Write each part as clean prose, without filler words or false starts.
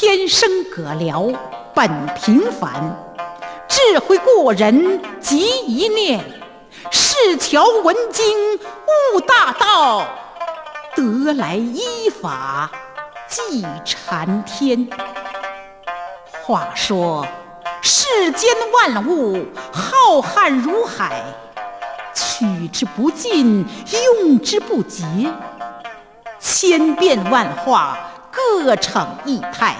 天生葛寥本平凡，智慧过人即一念，世巧闻经悟大道，得来依法即禅天。话说世间万物浩瀚如海，取之不尽，用之不竭，千变万化，各成异态。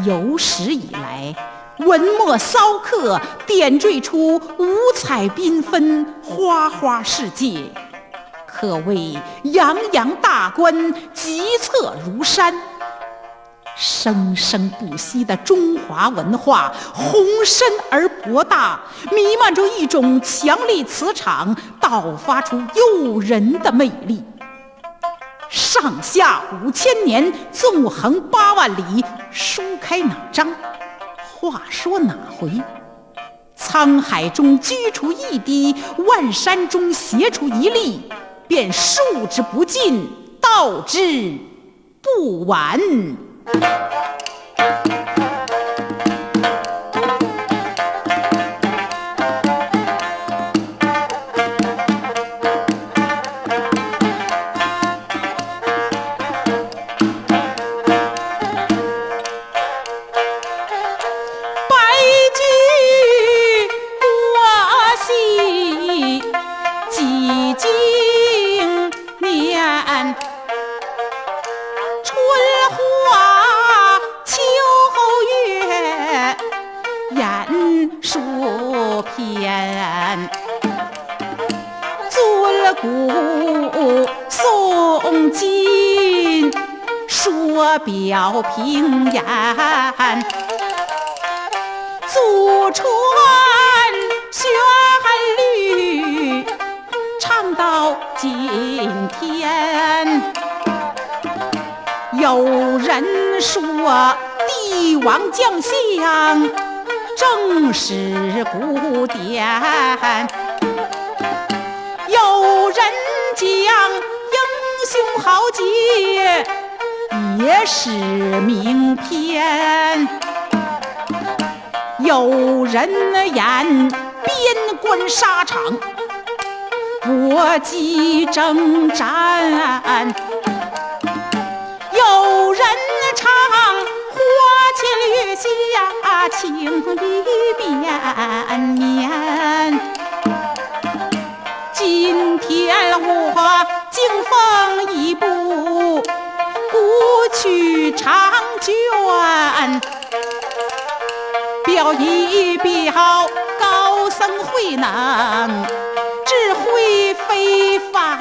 有史以来，文墨骚刻点缀出五彩缤纷花花世界，可谓洋洋大观，极侧如山。生生不息的中华文化，宏深而博大，弥漫着一种强力磁场，导发出诱人的魅力。上下5000年，纵横8万里，书开哪张？话说哪回？沧海中居出一滴，万山中携出一粒，便数之不尽，道之不完。诵经说表平言，祖传旋律唱到今天。有人说帝王将相正是古典，有人讲英雄豪杰也是名篇，有人言边关沙场搏击征战，有人唱花前月下情意绵绵。今天我竟奉一部古曲长卷，表一表高僧慧能，智慧非凡。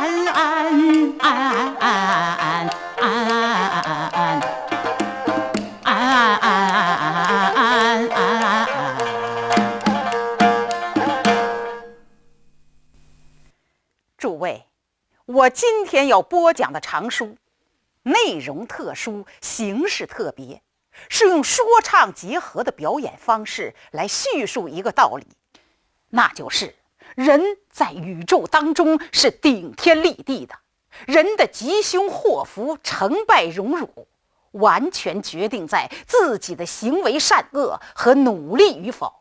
诸位，我今天要播讲的长书，内容特殊，形式特别，是用说唱结合的表演方式来叙述一个道理，那就是人在宇宙当中是顶天立地的，人的吉凶祸福、成败荣辱，完全决定在自己的行为善恶和努力与否。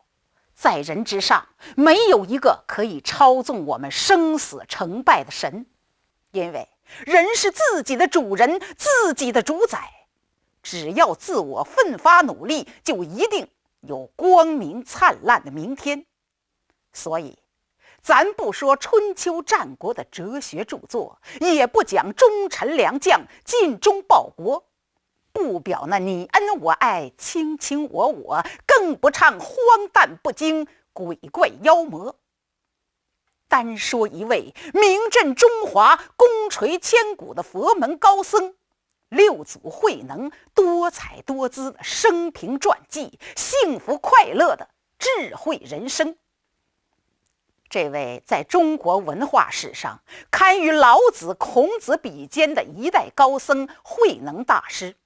在人之上，没有一个可以操纵我们生死成败的神，因为人是自己的主人，自己的主宰。只要自我奋发努力，就一定有光明灿烂的明天。所以咱不说春秋战国的哲学著作，也不讲忠臣良将尽忠报国，不表那你恩我爱、卿卿我我，更不唱荒诞不经、鬼怪妖魔。单说一位名震中华、功垂千古的佛门高僧，六祖慧能多彩多姿的生平传记，幸福快乐的智慧人生。这位在中国文化史上堪与老子、孔子比肩的一代高僧慧能大师，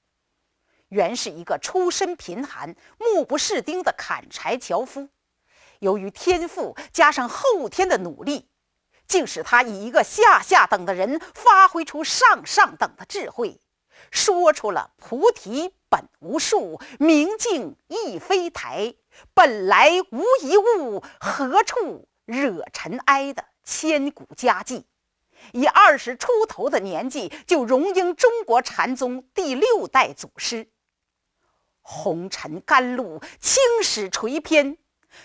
原是一个出身贫寒、目不识丁的砍柴樵夫，由于天赋加上后天的努力，竟使他以一个下等的人发挥出上等的智慧，说出了菩提本无树，明镜亦非台，本来无一物，何处惹尘埃的千古佳绩。以20出头的年纪就荣膺中国禅宗第6代祖师。红尘甘露，青史垂篇，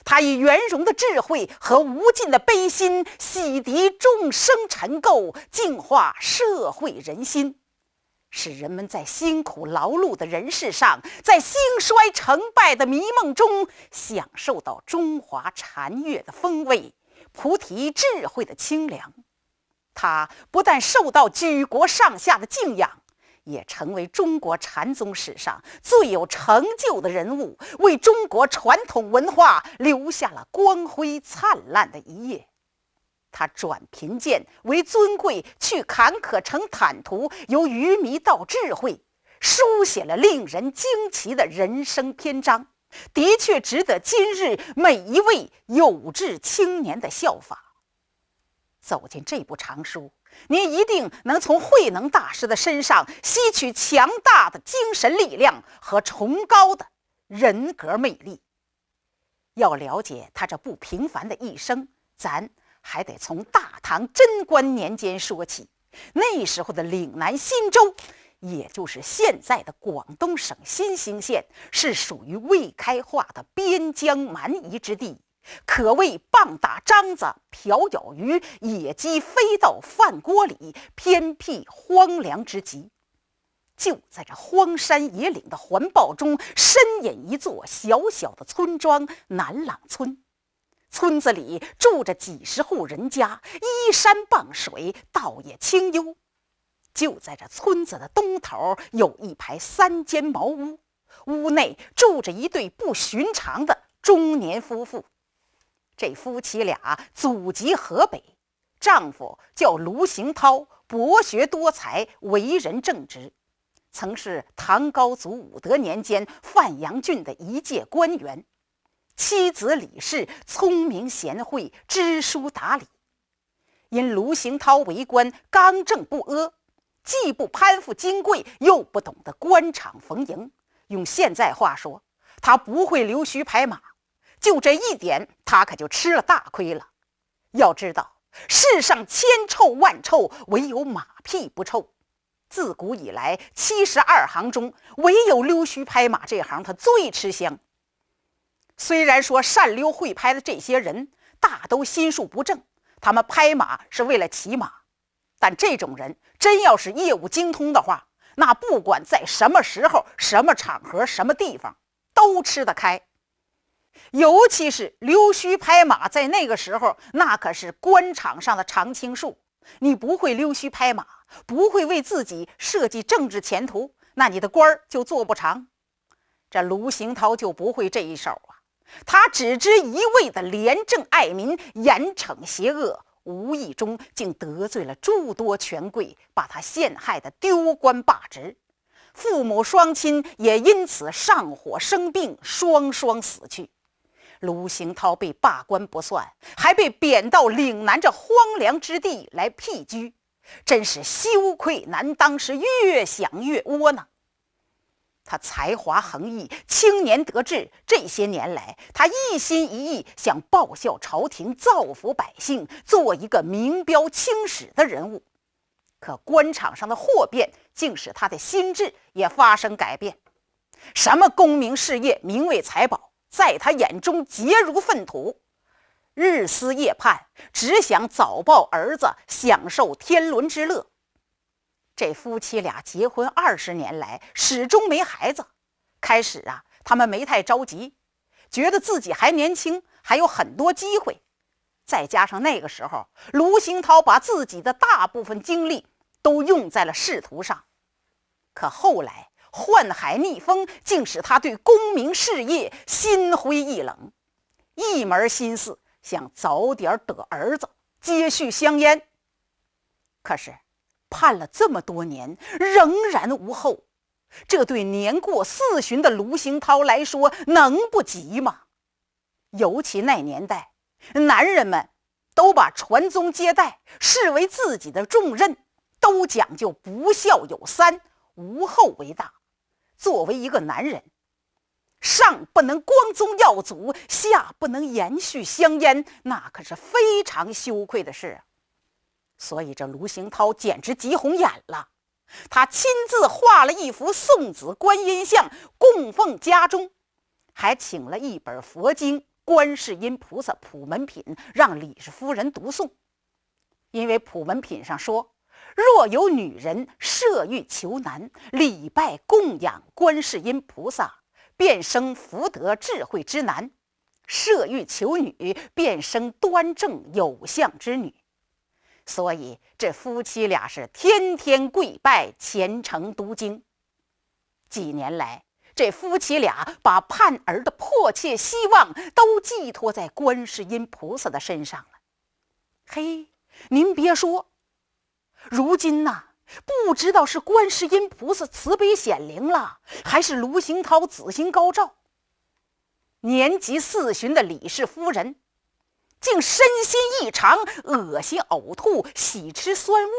他以圆融的智慧和无尽的悲心洗涤众生尘垢，净化社会人心，使人们在辛苦劳碌的人世上，在兴衰成败的迷梦中，享受到中华禅悦的风味，菩提智慧的清凉。他不但受到举国上下的敬仰，也成为中国禅宗史上最有成就的人物，为中国传统文化留下了光辉灿烂的一页。他转贫贱为尊贵，去坎坷成坦途，由愚迷到智慧，书写了令人惊奇的人生篇章，的确值得今日每一位有志青年的效法。走进这部长书，您一定能从慧能大师的身上吸取强大的精神力量和崇高的人格魅力。要了解他这不平凡的一生，咱还得从大唐贞观年间说起。那时候的岭南新州，也就是现在的广东省新兴县，是属于未开化的边疆蛮夷之地，可谓棒打獐子，瓢舀鱼，野鸡飞到饭锅里，偏僻荒凉之极。就在这荒山野岭的环抱中，深隐一座小小的村庄南朗村。村子里住着几十户人家，依山傍水，倒也清幽。就在这村子的东头，有一排3间茅屋，屋内住着一对不寻常的中年夫妇。这夫妻俩祖籍河北，丈夫叫卢行涛，博学多才，为人正直，曾是唐高祖武德年间范阳郡的一介官员。妻子李氏聪明贤惠，知书达理。因卢行涛为官刚正不阿，既不攀附金贵，又不懂得官场逢迎，用现在话说，他不会溜须拍马。就这一点，他可就吃了大亏了。要知道，世上千臭万臭，唯有马屁不臭。自古以来，72行中，唯有溜须拍马这行他最吃香。虽然说善溜会拍的这些人大都心术不正，他们拍马是为了骑马，但这种人真要是业务精通的话，那不管在什么时候、什么场合、什么地方都吃得开。尤其是溜须拍马，在那个时候那可是官场上的常青树。你不会溜须拍马，不会为自己设计政治前途，那你的官就做不长。这卢行涛就不会这一手啊，他只知一味的廉政爱民，严惩邪恶，无意中竟得罪了诸多权贵，把他陷害的丢官罢职，父母双亲也因此上火生病，双双死去。卢行涛被罢官不算，还被贬到岭南这荒凉之地来僻居，真是羞愧难当，是越想越窝囊。他才华横溢，青年得志，这些年来他一心一意想报效朝廷，造福百姓，做一个名标青史的人物。可官场上的祸变竟使他的心智也发生改变，什么功名事业、名位财宝，在他眼中皆如粪土，日思夜盼，只想早抱儿子，享受天伦之乐。这夫妻俩结婚20年来始终没孩子，开始他们没太着急，觉得自己还年轻，还有很多机会。再加上那个时候卢行涛把自己的大部分精力都用在了仕途上，可后来宦海逆风竟使他对功名事业心灰意冷，一门心思想早点得儿子，接续香烟。可是盼了这么多年，仍然无后，这对年过40的卢行涛来说能不急吗？尤其那年代，男人们都把传宗接代视为自己的重任，都讲究不孝有三，无后为大。作为一个男人，上不能光宗耀祖，下不能延续香烟，那可是非常羞愧的事啊。所以这卢行涛简直急红眼了，他亲自画了一幅送子观音像供奉家中，还请了一本佛经《观世音菩萨普门品》让李氏夫人读诵。因为普门品上说，若有女人设欲求男，礼拜供养观世音菩萨，便生福德智慧之男；设欲求女，便生端正有相之女。所以这夫妻俩是天天跪拜，虔诚读经。几年来，这夫妻俩把盼儿的迫切希望都寄托在观世音菩萨的身上了。嘿，您别说，如今呐，不知道是观世音菩萨慈悲显灵了，还是卢行涛紫心高照，年及40旬的李氏夫人竟身心异常，恶心呕吐，喜吃酸物，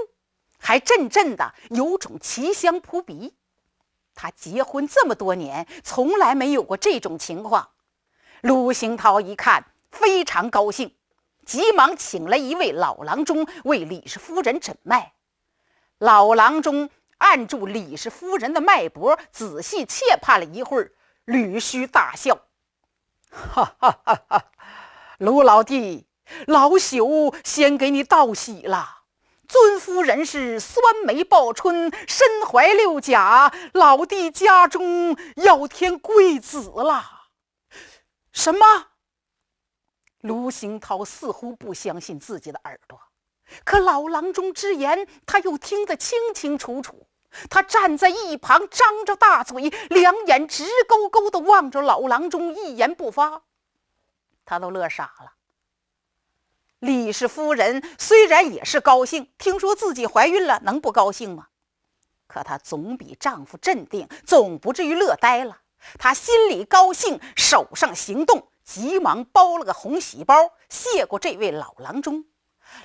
还阵阵的有种奇香扑鼻。他结婚这么多年，从来没有过这种情况。卢行涛一看非常高兴，急忙请了一位老郎中为李氏夫人诊脉。老郎中按住李氏夫人的脉搏，仔细切判了一会儿，捋须大笑：“哈哈哈哈！卢老弟，老朽先给你道喜了。尊夫人是酸梅报春，身怀6甲，老弟家中要添贵子了。”什么？卢行涛似乎不相信自己的耳朵，可老郎中之言他又听得清清楚楚。他站在一旁，张着大嘴，两眼直勾勾地望着老郎中，一言不发。他都乐傻了。李氏夫人虽然也是高兴，听说自己怀孕了，能不高兴吗？可她总比丈夫镇定，总不至于乐呆了。她心里高兴，手上行动，急忙包了个红喜包，谢过这位老郎中。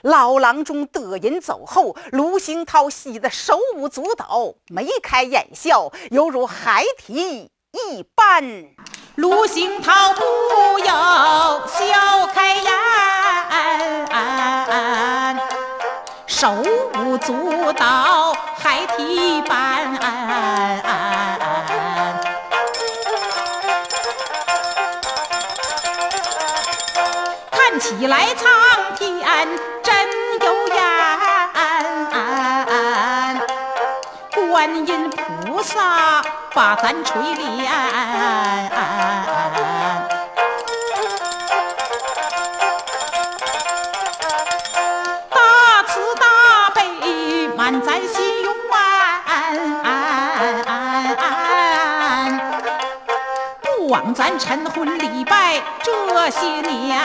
老郎中得银走后，卢行涛喜得手舞足蹈，眉开眼笑，犹如孩提一般。卢行涛不要笑开颜，手舞足蹈，孩提一般。看起来苍天真有眼，观音菩萨把咱垂怜。大慈大悲满咱心永不枉咱晨昏礼拜这些年。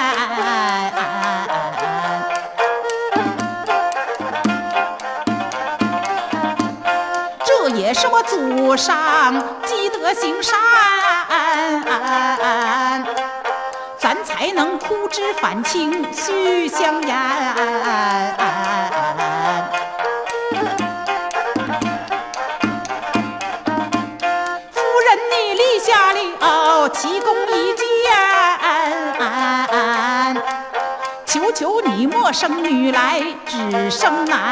这也是我祖上积德行善，咱才能哭之反清续香烟。夫人你立下了奇功一件，求求你莫生女来，只生男。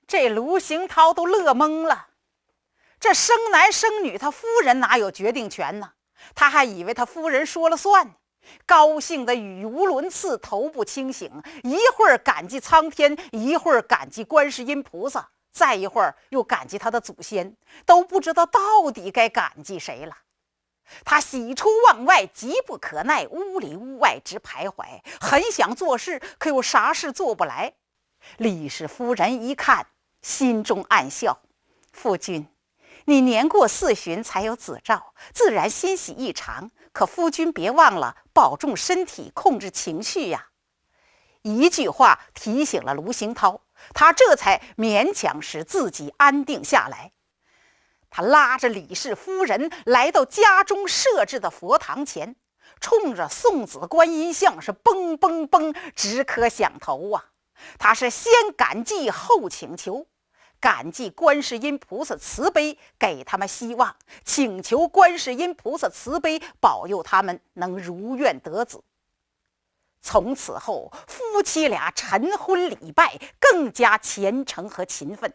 这卢行涛都乐懵了，这生男生女他夫人哪有决定权呢？他还以为他夫人说了算呢，高兴得语无伦次，头不清醒，一会儿感激苍天，一会儿感激观世音菩萨，再一会儿又感激他的祖先，都不知道到底该感激谁了。他喜出望外，急不可耐，屋里屋外直徘徊，很想做事，可又啥事做不来。李氏夫人一看，心中暗笑：夫君，你年过40旬才有子兆，自然欣喜异常，可夫君别忘了保重身体，控制情绪呀。一句话提醒了卢行涛，他这才勉强使自己安定下来。他拉着李氏夫人来到家中设置的佛堂前，冲着送子观音像是嘣嘣嘣直磕响头啊！他是先感激后请求，感激观世音菩萨慈悲给他们希望，请求观世音菩萨慈悲保佑他们能如愿得子。从此后，夫妻俩晨婚礼拜更加虔诚和勤奋。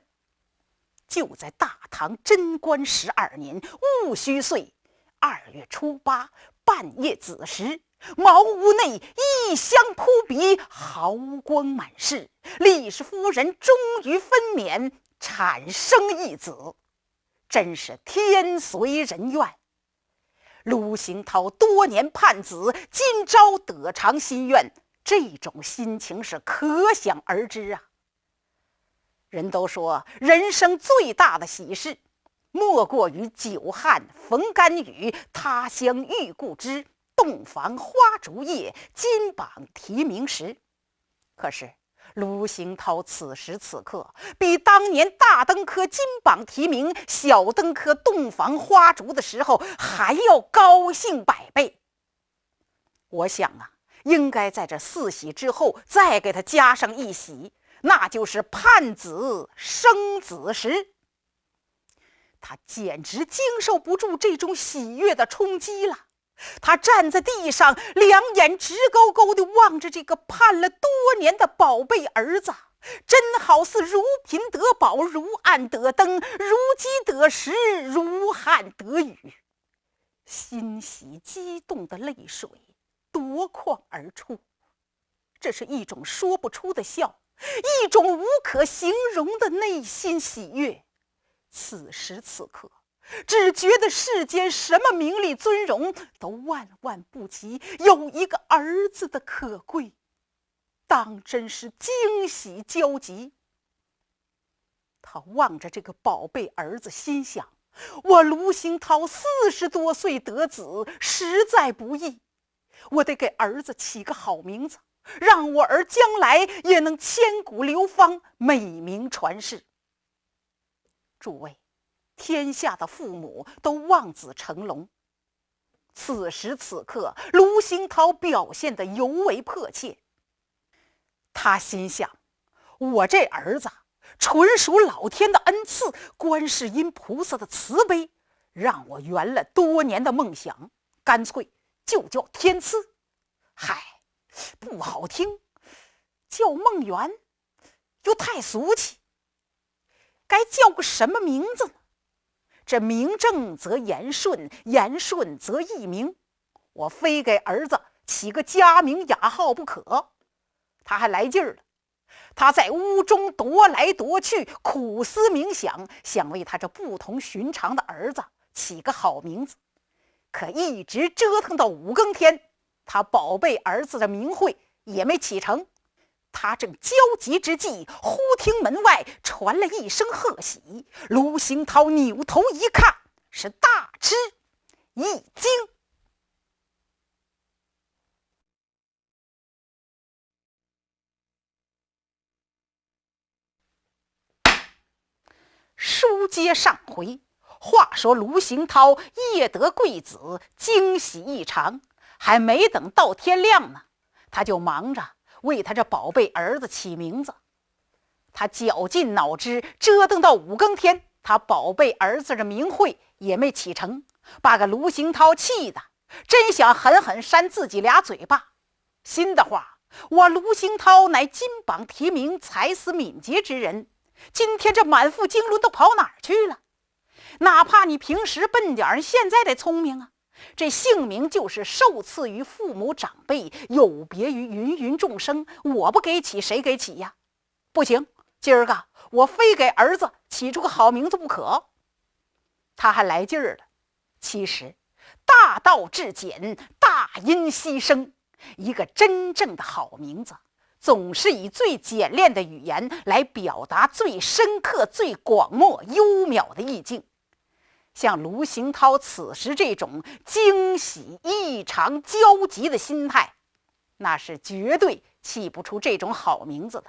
就在大唐贞观12年戊戌岁2月初8半夜子时，茅屋内异香扑鼻，毫光满室，李氏夫人终于分娩，产生一子，真是天随人愿。卢行涛多年盼子，今朝得偿心愿，这种心情是可想而知啊。人都说人生最大的喜事，莫过于久旱逢甘雨，他乡遇故知，洞房花烛夜，金榜题名时。可是卢行涛此时此刻比当年大登科金榜题名，小登科洞房花烛的时候还要高兴100倍。我想啊，应该在这4喜之后再给他加上1喜，那就是盼子生子时。他简直经受不住这种喜悦的冲击了，他站在地上，两眼直勾勾地望着这个盼了多年的宝贝儿子，真好似如贫得宝，如暗得灯，如饥得食，如旱得雨。欣喜激动的泪水夺眶而出，这是一种说不出的笑，一种无可形容的内心喜悦。此时此刻，只觉得世间什么名利尊荣都万万不及有一个儿子的可贵，当真是惊喜交集。他望着这个宝贝儿子，心想，我卢行涛40多岁得子，实在不易，我得给儿子起个好名字，让我儿将来也能千古流芳，美名传世。诸位，天下的父母都望子成龙，此时此刻卢行涛表现得尤为迫切。他心想，我这儿子纯属老天的恩赐，观世音菩萨的慈悲，让我圆了多年的梦想，干脆就叫天赐。嗨，不好听，叫梦圆又太俗气，该叫个什么名字呢？这名正则言顺，言顺则义名，我非给儿子起个佳名雅号不可。他还来劲儿了，他在屋中踱来踱去，苦思冥想，想为他这不同寻常的儿子起个好名字，可一直折腾到5更天，他宝贝儿子的名讳也没起成。他正焦急之际，忽听门外传来一声喝喜。卢行涛扭头一看，是大吃一惊。书接上回，话说卢行涛夜得贵子，惊喜异常，还没等到天亮呢，他就忙着为他这宝贝儿子起名字。他绞尽脑汁折腾到5更天，他宝贝儿子的名讳也没起成，把个卢行涛气的真想狠狠扇自己俩嘴巴。心的话，我卢行涛乃金榜题名，才思敏捷之人，今天这满腹经纶都跑哪儿去了？哪怕你平时笨点，现在得聪明啊！这姓名就是受赐于父母长辈，有别于芸芸众生，我不给起谁给起呀？不行，今儿个我非给儿子起出个好名字不可。他还来劲儿了。其实大道至简，大因牺牲，一个真正的好名字总是以最简练的语言来表达最深刻、最广袤、幽渺的意境。像卢行涛此时这种惊喜异常焦急的心态，那是绝对起不出这种好名字的。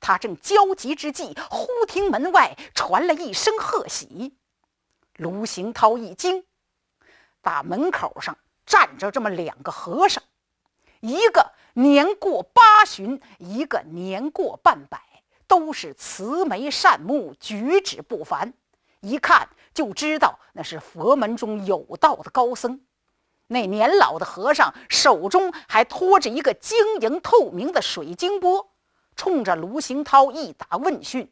他正焦急之际，忽听门外传来一声喝喜。卢行涛一惊，大门口上站着这么2个和尚，一个年过80，一个年过半百，都是慈眉善目，举止不凡，一看就知道那是佛门中有道的高僧。那年老的和尚手中还托着一个晶莹透明的水晶钵，冲着卢行涛一打问讯：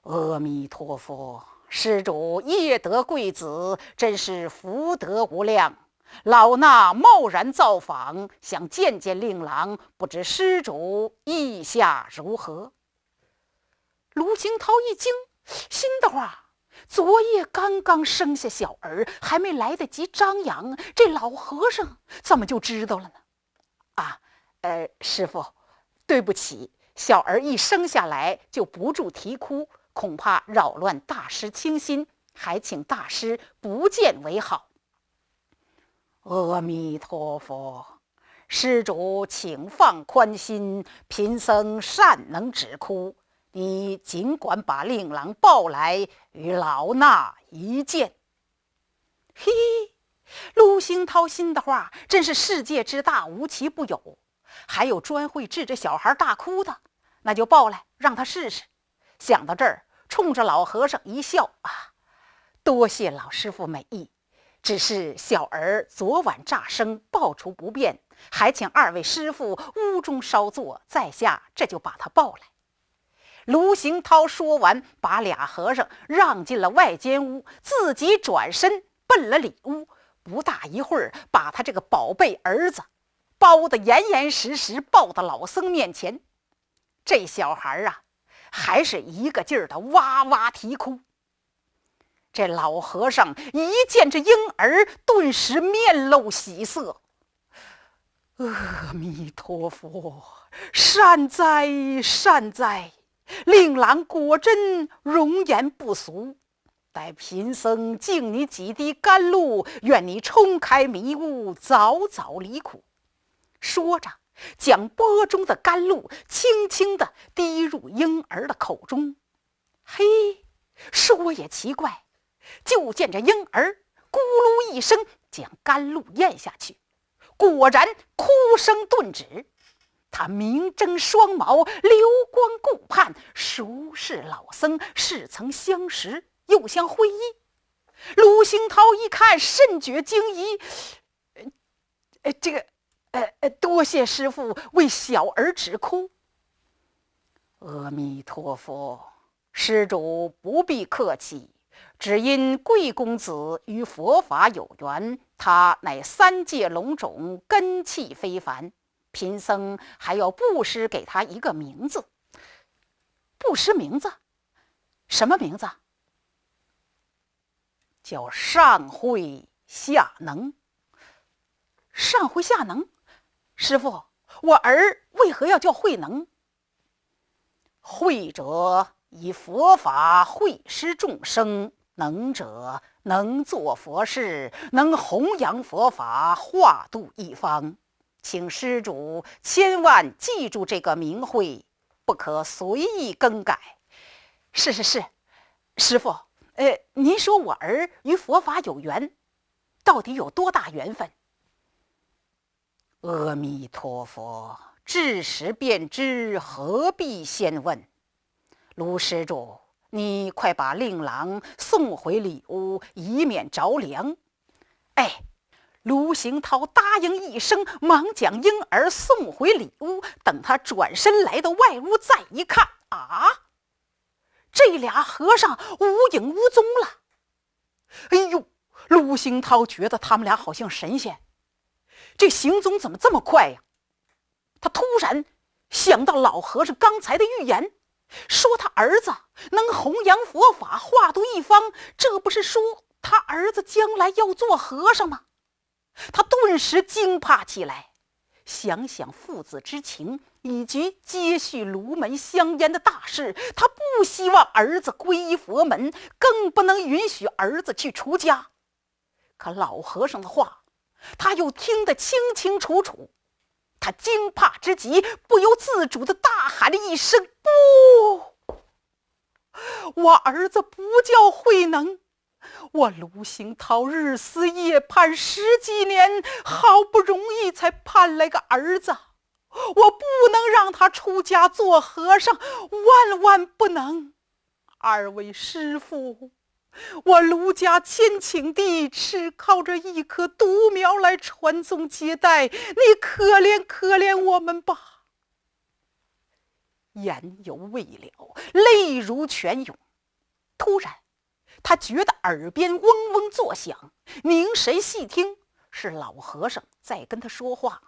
阿弥陀佛，施主业得贵子，真是福德无量。老衲贸然造访，想见见令郎，不知施主意下如何？卢行涛一惊，心的话，昨夜刚刚生下小儿，还没来得及张扬，这老和尚怎么就知道了呢？师父，对不起，小儿一生下来就不住啼哭，恐怕扰乱大师清心，还请大师不见为好。阿弥陀佛，施主请放宽心，贫僧善能止哭，你尽管把令郎抱来，与老衲一见。嘿，陆行涛心的话，真是世界之大，无奇不有，还有专会治着小孩大哭的，那就抱来让他试试。想到这儿，冲着老和尚一笑，多谢老师傅美意，只是小儿昨晚乍生，抱出不便，还请二位师傅屋中稍坐，在下这就把他抱来。卢行涛说完，把俩和尚让进了外间屋，自己转身奔了里屋。不大一会儿，把他这个宝贝儿子包得严严实实，抱到老僧面前。这小孩还是一个劲儿的哇哇啼哭。这老和尚一见这婴儿，顿时面露喜色。阿弥陀佛，善哉善哉，令郎果真容颜不俗，待贫僧敬你几滴甘露，愿你冲开迷雾，早早离苦。说着，将钵中的甘露轻轻地滴入婴儿的口中。嘿，说也奇怪，就见这婴儿咕噜一声将甘露咽下去，果然哭声顿止。他明睁双眸，流光顾盼，熟是老僧，似曾相识，又相会意。卢行涛一看，甚觉惊疑，多谢师父为小儿止哭。阿弥陀佛，施主不必客气，只因贵公子与佛法有缘，他乃三界龙种，根气非凡，贫僧还要布施给他一个名字。布施名字？什么名字？叫上慧下能。上慧下能？师父，我儿为何要叫慧能？慧者以佛法惠施众生，能者能做佛事，能弘扬佛法，化度一方。请施主千万记住这个名讳，不可随意更改。是，师父，您说我儿与佛法有缘，到底有多大缘分？阿弥陀佛，至时便知，何必先问？卢施主，你快把令郎送回里屋，以免着凉。卢行涛答应一声，忙将婴儿送回里屋。等他转身来到外屋，再一看，这俩和尚无影无踪了。哎呦，卢行涛觉得他们俩好像神仙，这行踪怎么这么快呀？他突然想到老和尚刚才的预言，说他儿子能弘扬佛法，化度一方，这不是说他儿子将来要做和尚吗？他顿时惊怕起来，想想父子之情，以及接续卢门香烟的大事，他不希望儿子皈依佛门，更不能允许儿子去出家。可老和尚的话，他又听得清清楚楚。他惊怕之极，不由自主地大喊了一声：不！我儿子不叫慧能，我卢行涛日思夜盼10几年，好不容易才盼来个儿子，我不能让他出家做和尚，万万不能。二位师父，我卢家千顷地只靠着一棵独苗来传宗接代，你可怜可怜我们吧。言犹未了，泪如泉涌。突然他觉得耳边嗡嗡作响，凝神细听，是老和尚在跟他说话。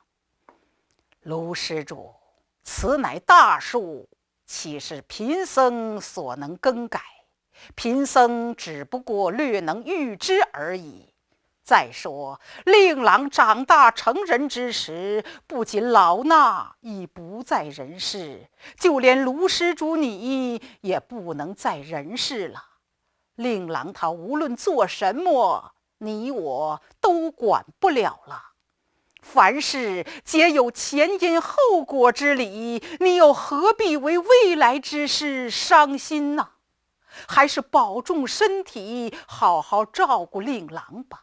卢施主，此乃大树，岂是贫僧所能更改？贫僧只不过略能预知而已。再说令郎长大成人之时，不仅老衲已不在人世，就连卢施主你也不能在人世了。令郎他无论做什么，你我都管不了了。凡事皆有前因后果之理，你又何必为未来之事伤心呢？还是保重身体，好好照顾令郎吧。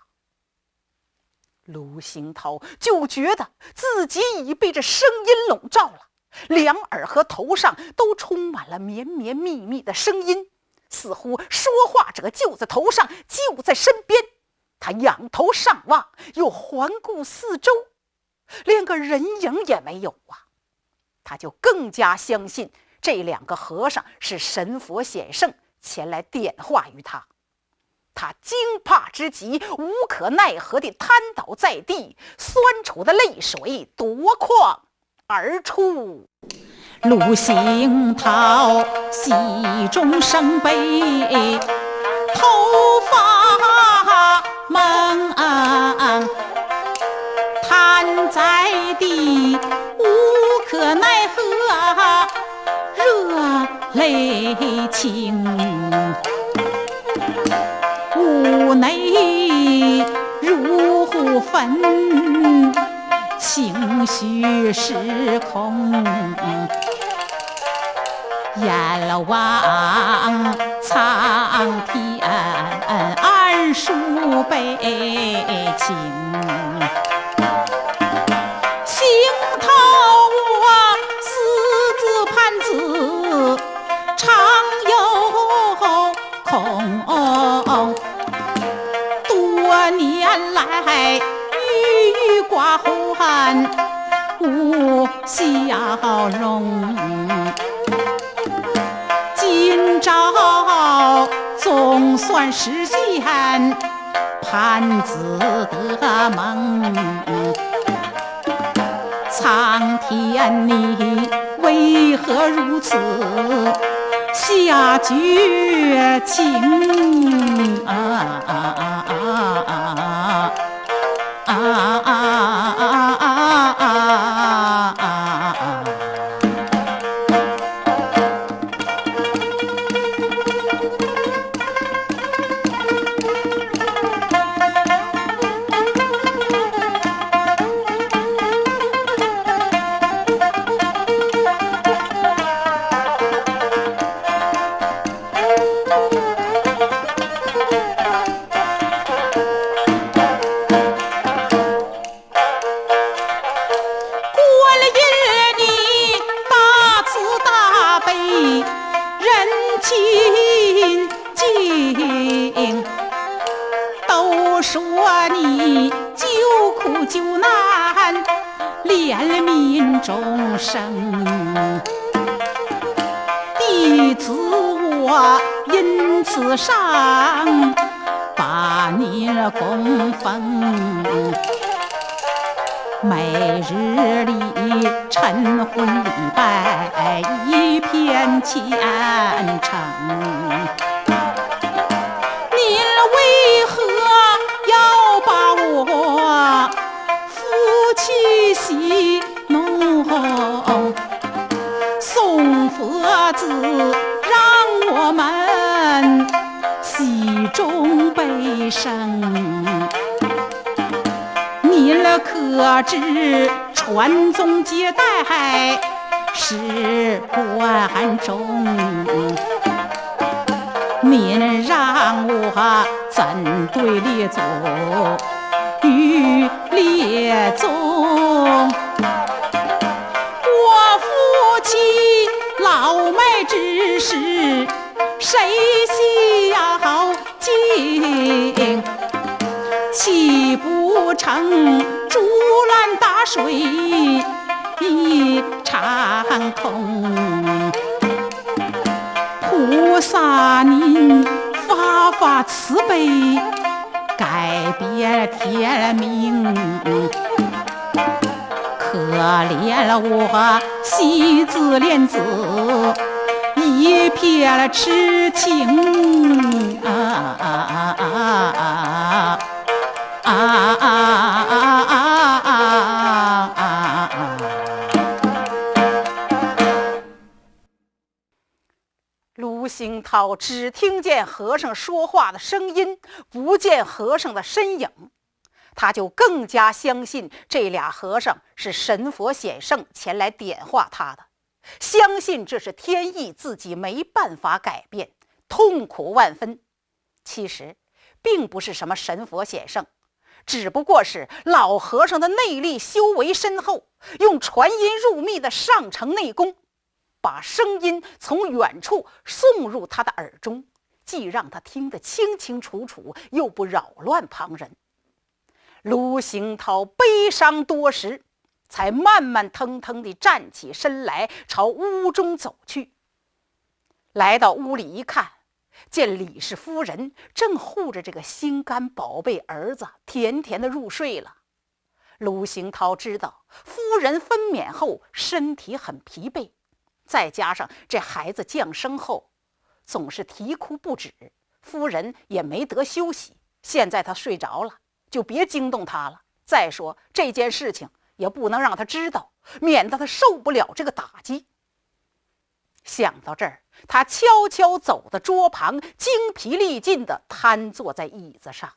卢行涛就觉得自己已被这声音笼罩了，两耳和头上都充满了绵绵密密的声音，似乎说话者就在头上，就在身边。他仰头上望，又环顾四周，连个人影也没有啊。他就更加相信这2个和尚是神佛显圣前来点化于他。他惊怕之极，无可奈何地瘫倒在地，酸楚的泪水夺眶而出。陆行涛喜中生悲，头发蒙瘫在地，无可奈何，热泪倾，屋内如焚，情绪失控，阎王苍天暗数悲情。行涛我私自盼子，常有空，多年来郁郁寡欢，无笑容。今朝总算实现盼子的梦，苍天你为何如此下绝情都说你救苦救难，怜悯众生，弟子我因此上把你供奉，每日里晨昏礼拜一片虔诚。您为何要把我夫妻喜怒送佛子，让我们喜中悲生？您可知传宗接代事关重？您让我怎对列祖与列宗？我夫妻老迈之时，谁孝敬？岂不成竹篮打水一场空？菩萨您发慈悲，改变天命，可怜了我惜子恋子，一片痴情卢兴涛只听见和尚说话的声音，不见和尚的身影，他就更加相信这俩和尚是神佛显圣前来点化他的，相信这是天意，自己没办法改变，痛苦万分。其实并不是什么神佛显圣，只不过是老和尚的内力修为深厚，用传音入密的上乘内功，把声音从远处送入他的耳中，既让他听得清清楚楚，又不扰乱旁人。卢兴涛悲伤多时，才慢慢腾腾地站起身来，朝屋中走去。来到屋里一看，见李氏夫人正护着这个心肝宝贝儿子甜甜地入睡了。卢兴涛知道夫人分娩后身体很疲惫，再加上这孩子降生后总是啼哭不止，夫人也没得休息，现在他睡着了，就别惊动他了。再说这件事情也不能让他知道，免得他受不了这个打击。想到这儿，他悄悄走到桌旁，精疲力尽地瘫坐在椅子上，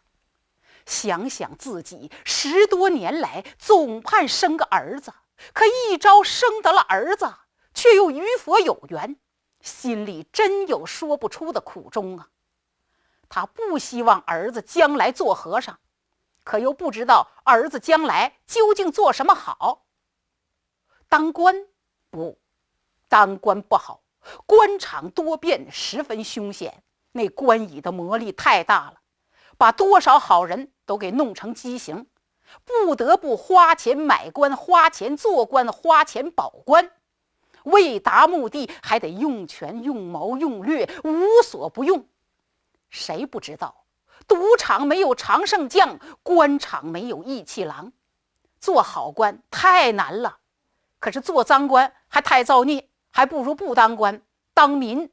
想想自己10多年来总盼生个儿子，可一朝生得了儿子，却又与佛有缘，心里真有说不出的苦衷啊。他不希望儿子将来做和尚，可又不知道儿子将来究竟做什么好。当官不，当官不好，官场多变，十分凶险，那官椅的魔力太大了，把多少好人都给弄成畸形，不得不花钱买官，花钱做官，花钱保官，为达目的还得用权用谋用略，无所不用。谁不知道赌场没有常胜将，官场没有义气郎，做好官太难了，可是做脏官还太造孽，还不如不当官当民。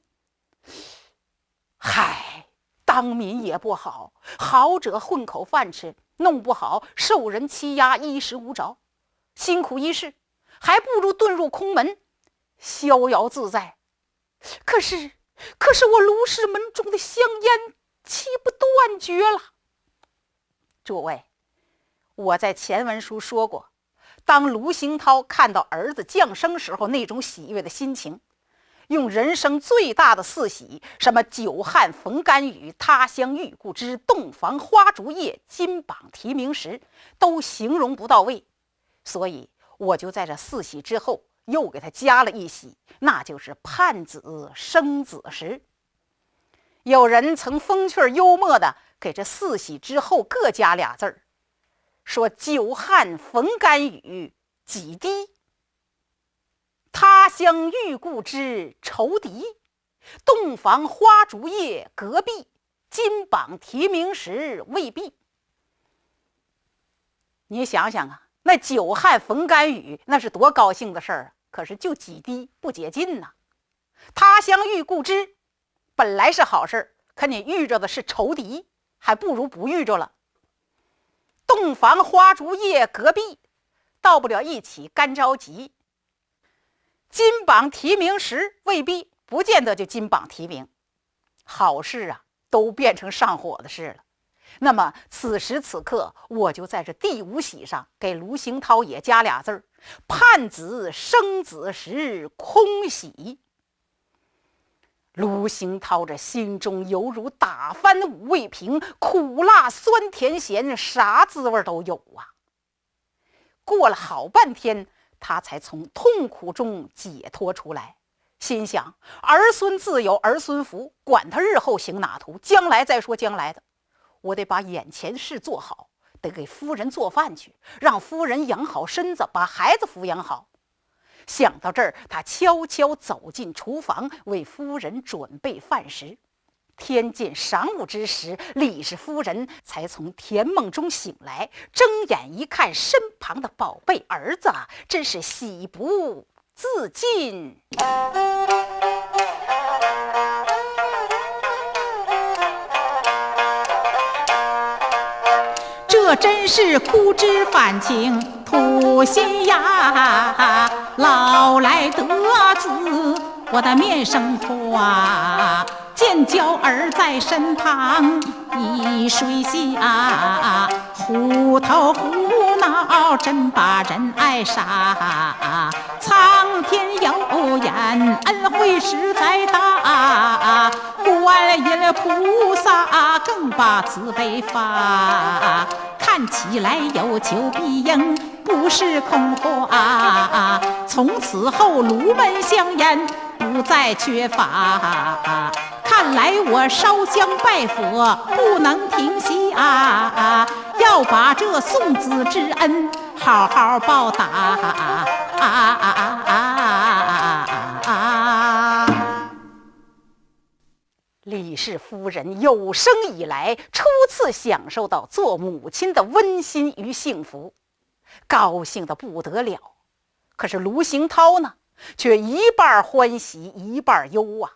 嗨，当民也不好，好者混口饭吃，弄不好受人欺压，衣食无着，辛苦一世，还不如遁入空门，逍遥自在。可是我卢氏门中的香烟岂不断绝了？诸位，我在前文书说过，当卢兴涛看到儿子降生时候那种喜悦的心情，用人生最大的4喜，什么久旱逢甘雨，他乡遇故知，洞房花烛夜，金榜题名时，都形容不到位。所以我就在这4喜之后又给他加了1喜，那就是盼子生子时。有人曾风趣幽默的给这4喜之后各加俩字儿，说久旱逢甘雨几滴，他乡遇故知仇敌，洞房花烛夜隔壁，金榜题名时未必。你想想啊，那久旱逢甘雨那是多高兴的事儿啊，可是就几滴不解禁呐。他乡遇故知本来是好事，可你遇着的是仇敌，还不如不遇着了。洞房花烛夜隔壁，到不了一起干着急。金榜题名时未必，不见得就金榜题名，好事啊都变成上火的事了。那么此时此刻，我就在这第5喜上给卢兴涛也加俩字儿，盼子生子时空喜。卢行涛这心中犹如打翻五味瓶，苦辣酸甜咸，啥滋味都有啊。过了好半天，他才从痛苦中解脱出来，心想儿孙自有儿孙福，管他日后行哪途，将来再说将来的，我得把眼前事做好，得给夫人做饭去，让夫人养好身子，把孩子抚养好。想到这儿，他悄悄走进厨房，为夫人准备饭食。天近晌午之时，李氏夫人才从甜梦中醒来，睁眼一看身旁的宝贝儿子，真是喜不自禁。这真是哭之反情吐心呀，老来得子我的面生花，见娇儿在身旁一睡下，虎头虎脑真把人爱杀，苍天有眼恩惠实在大，观音菩萨更把慈悲发，看起来有求必应，不是空话。从此后卢门香烟不再缺乏，看来我烧香拜佛不能停息啊！要把这送子之恩好好报答李氏夫人有生以来初次享受到做母亲的温馨与幸福，高兴得不得了。可是卢行涛呢，却一半欢喜一半忧啊。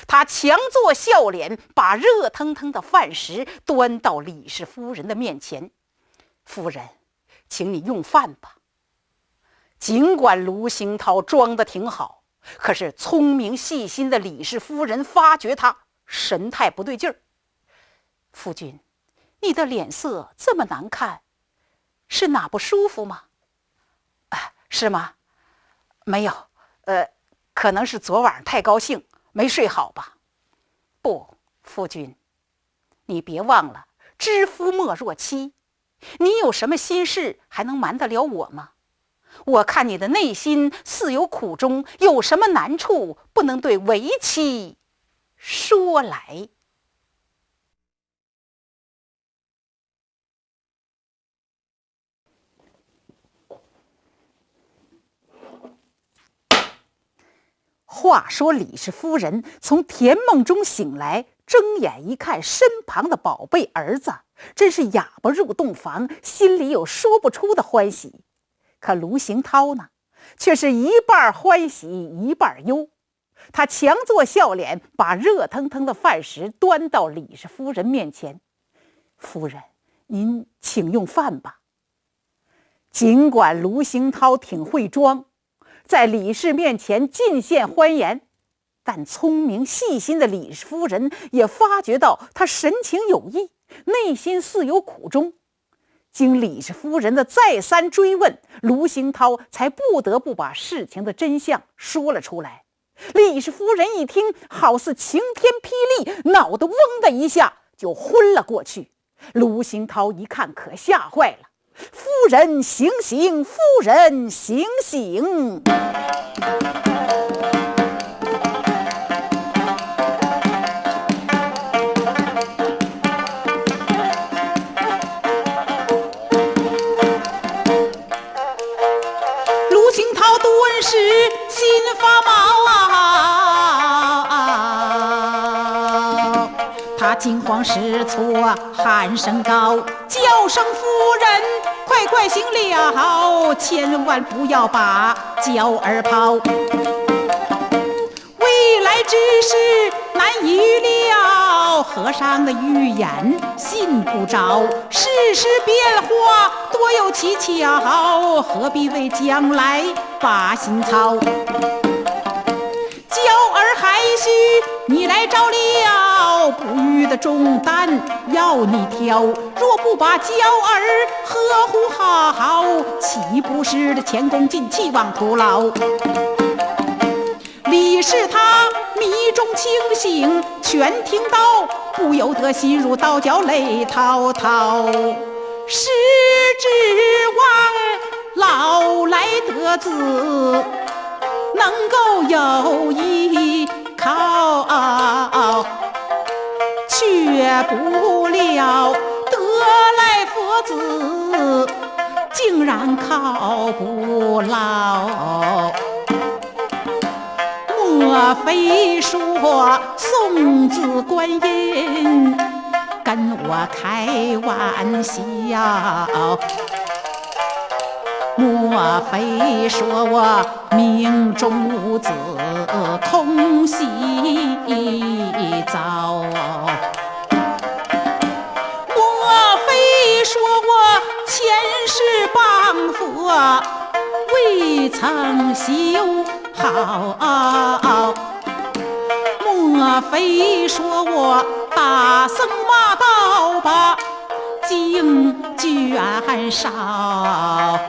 他强作笑脸，把热腾腾的饭食端到李氏夫人的面前。夫人，请你用饭吧。尽管卢行涛装得挺好，可是聪明细心的李氏夫人发觉他神态不对劲儿。夫君，你的脸色这么难看，是哪不舒服吗？是吗？没有，可能是昨晚太高兴没睡好吧。不，夫君，你别忘了知夫莫若妻，你有什么心事还能瞒得了我吗？我看你的内心似有苦衷，有什么难处不能对为妻说来。话说李氏夫人从甜梦中醒来，睁眼一看身旁的宝贝儿子，真是哑巴入洞房，心里有说不出的欢喜。可卢行涛呢，却是一半欢喜一半忧。他强作笑脸，把热腾腾的饭食端到李氏夫人面前。夫人，您请用饭吧。尽管卢行涛挺会装，在李氏面前尽献欢颜，但聪明细心的李氏夫人也发觉到他神情有异，内心似有苦衷。经李氏夫人的再三追问，卢行涛才不得不把事情的真相说了出来。李氏夫人一听，好似晴天霹雳，脑袋嗡的一下就昏了过去。卢行涛一看，可吓坏了。夫人醒醒，夫人醒醒！卢行涛顿时心发毛他惊慌失措，喊声高，叫声夫人，快快行了，千万不要把娇儿抛。未来之事难预料，和尚的预言信不着，世事变化多有蹊跷，何必为将来把心操？娇儿还需你来照料，不育的重担要你挑。若不把娇儿呵护好，岂不是前功尽弃，妄徒劳？李氏他迷中清醒，全听到，不由得心如刀绞，泪滔滔。是指望老来得子能够有依靠，却不料得来佛子竟然靠不牢。莫非说送子观音跟我开玩笑？莫非说我命中无子空喜遭？莫非说我前世谤佛未曾修好？莫非说我大僧骂道把经卷少？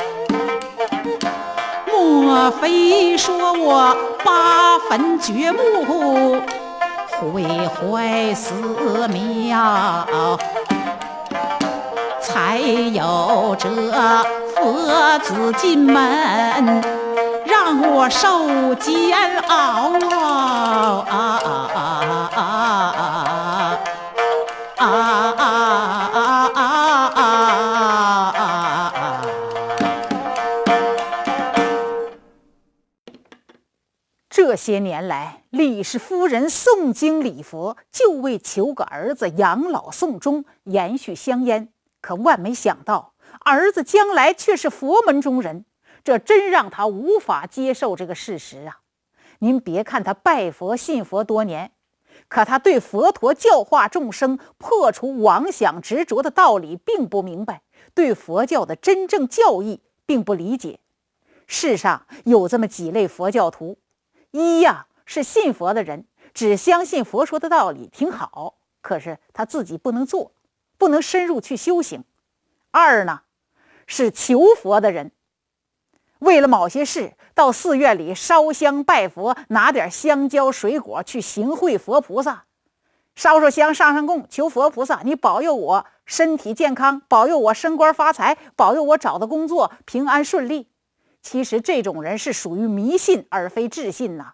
莫非说我八坟掘墓毁坏寺庙，才有这佛子进门让我受煎熬这些年来，李氏夫人诵经礼佛，就为求个儿子养老送终，延续香烟。可万没想到，儿子将来却是佛门中人，这真让他无法接受这个事实啊！您别看他拜佛信佛多年，可他对佛陀教化众生、破除妄想执着的道理并不明白，对佛教的真正教义并不理解。世上有这么几类佛教徒：一呀，是信佛的人，只相信佛说的道理挺好，可是他自己不能做，不能深入去修行；二呢，是求佛的人，为了某些事到寺院里烧香拜佛，拿点香蕉水果去行贿佛菩萨，烧香上上供，求佛菩萨你保佑我身体健康，保佑我升官发财，保佑我找到工作平安顺利。其实这种人是属于迷信而非智信呐。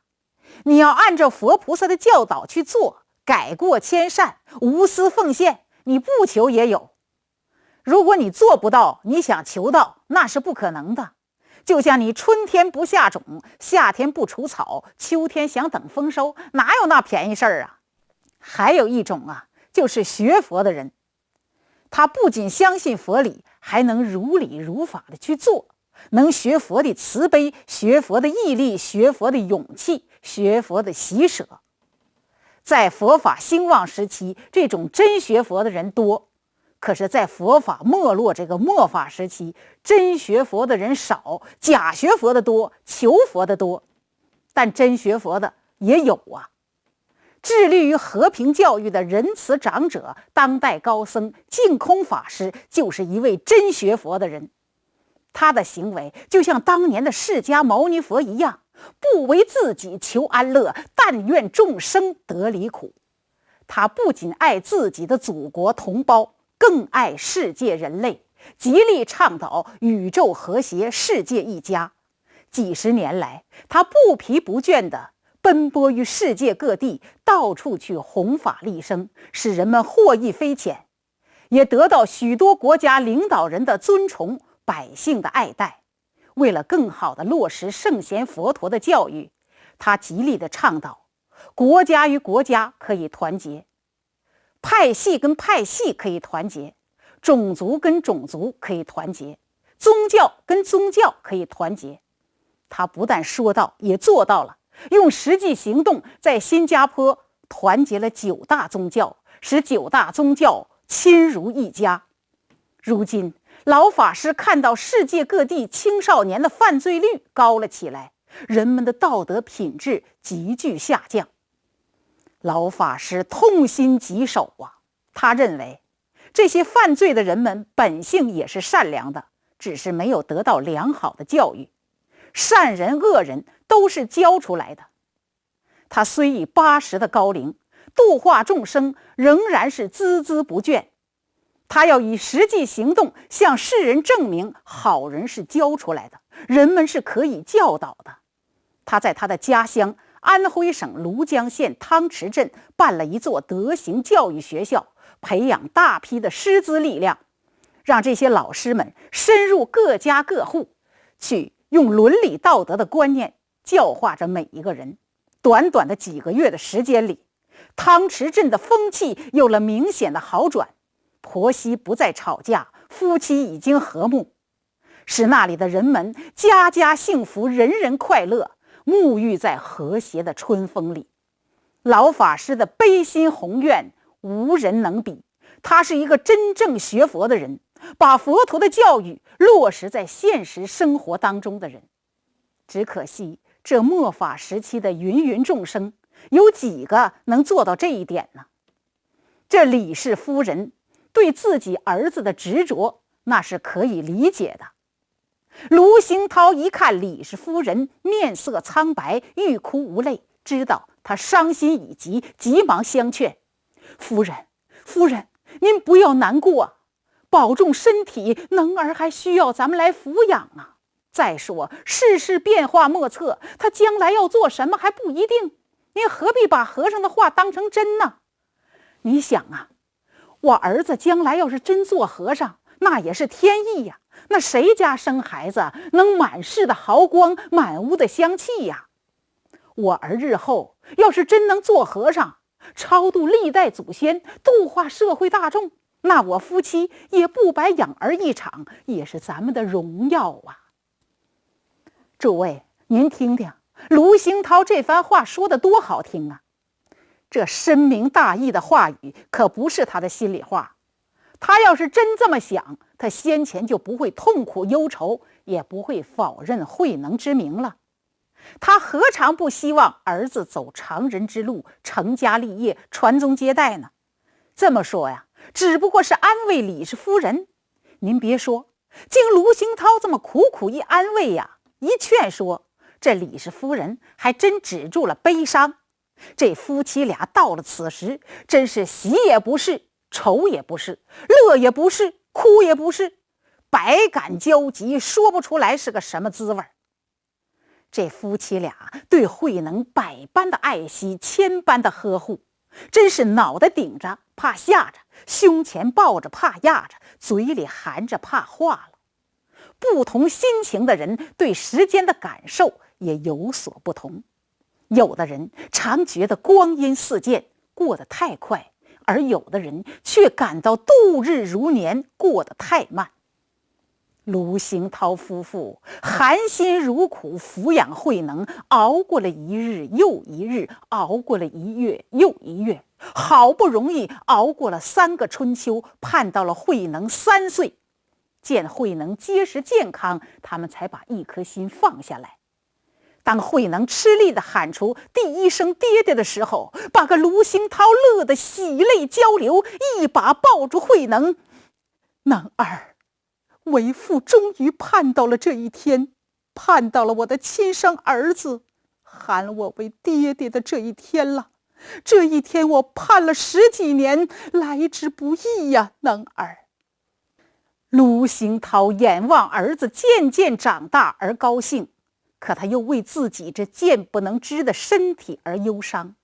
你要按照佛菩萨的教导去做，改过迁善，无私奉献，你不求也有。如果你做不到，你想求到那是不可能的。就像你春天不下种，夏天不除草，秋天想等丰收，哪有那便宜事儿啊？还有一种啊，就是学佛的人，他不仅相信佛理，还能如理如法的去做，能学佛的慈悲，学佛的毅力，学佛的勇气，学佛的喜舍。在佛法兴旺时期，这种真学佛的人多，可是在佛法没落这个末法时期，真学佛的人少，假学佛的多，求佛的多。但真学佛的也有啊。致力于和平教育的仁慈长者、当代高僧净空法师就是一位真学佛的人。他的行为就像当年的释迦牟尼佛一样，不为自己求安乐，但愿众生得离苦。他不仅爱自己的祖国同胞，更爱世界人类，极力倡导宇宙和谐，世界一家。几十年来，他不疲不倦地奔波于世界各地，到处去弘法利生，使人们获益匪浅，也得到许多国家领导人的尊崇，百姓的爱戴。为了更好地落实圣贤佛陀的教育，他极力地倡导国家与国家可以团结，派系跟派系可以团结，种族跟种族可以团结，宗教跟宗教可以团结。他不但说到，也做到了，用实际行动在新加坡团结了9大宗教，使9大宗教亲如一家。如今老法师看到世界各地青少年的犯罪率高了起来，人们的道德品质急剧下降，老法师痛心疾首啊！他认为这些犯罪的人们本性也是善良的，只是没有得到良好的教育。善人恶人都是教出来的。他虽已80的高龄，度化众生仍然是孜孜不倦。他要以实际行动向世人证明，好人是教出来的，人们是可以教导的。他在他的家乡安徽省庐江县汤池镇办了一座德行教育学校，培养大批的师资力量，让这些老师们深入各家各户，去用伦理道德的观念教化着每一个人。短短的几个月的时间里，汤池镇的风气有了明显的好转，婆媳不再吵架，夫妻已经和睦，使那里的人们家家幸福，人人快乐，沐浴在和谐的春风里。老法师的悲心宏愿无人能比，他是一个真正学佛的人，把佛陀的教育落实在现实生活当中的人。只可惜这末法时期的芸芸众生，有几个能做到这一点呢？这李氏夫人对自己儿子的执着，那是可以理解的。卢兴涛一看李氏夫人面色苍白，欲哭无泪，知道她伤心已极，急忙相劝：夫人，您不要难过，保重身体，能儿还需要咱们来抚养啊。再说世事变化莫测，他将来要做什么还不一定，您何必把和尚的话当成真呢？你想啊，我儿子将来要是真做和尚，那也是天意呀。那谁家生孩子能满室的豪光，满屋的香气呀？我儿日后要是真能做和尚，超度历代祖先，度化社会大众，那我夫妻也不白养儿一场，也是咱们的荣耀啊。诸位，您听听卢兴涛这番话说的多好听啊！这深明大义的话语可不是他的心里话，他要是真这么想，他先前就不会痛苦忧愁，也不会否认慧能之名了。他何尝不希望儿子走常人之路，成家立业，传宗接代呢？这么说呀，只不过是安慰李氏夫人。您别说，经卢兴涛这么苦苦一安慰呀，一劝说，这李氏夫人还真止住了悲伤。这夫妻俩到了此时，真是喜也不是，愁也不是，乐也不是，哭也不是，百感交集，说不出来是个什么滋味。这夫妻俩对慧能百般的爱惜，千般的呵护，真是脑袋顶着怕下着，胸前抱着怕压着，嘴里含着怕化了。不同心情的人对时间的感受也有所不同，有的人常觉得光阴似箭，过得太快，而有的人却感到度日如年，过得太慢。卢兴涛夫妇含辛茹苦抚养慧能，熬过了一日又一日，熬过了一月又一月，好不容易熬过了3个春秋，盼到了慧能3岁。见慧能结实健康，他们才把一颗心放下来。当慧能吃力地喊出第1声爹爹的时候，把个卢兴涛乐得喜泪交流，一把抱住慧能：能儿，为父终于盼到了这一天，盼到了我的亲生儿子喊我为爹爹的这一天了。这一天我盼了10几年，来之不易呀，能儿。卢兴涛眼望儿子渐渐长大而高兴，可他又为自己这渐不能支的身体而忧伤。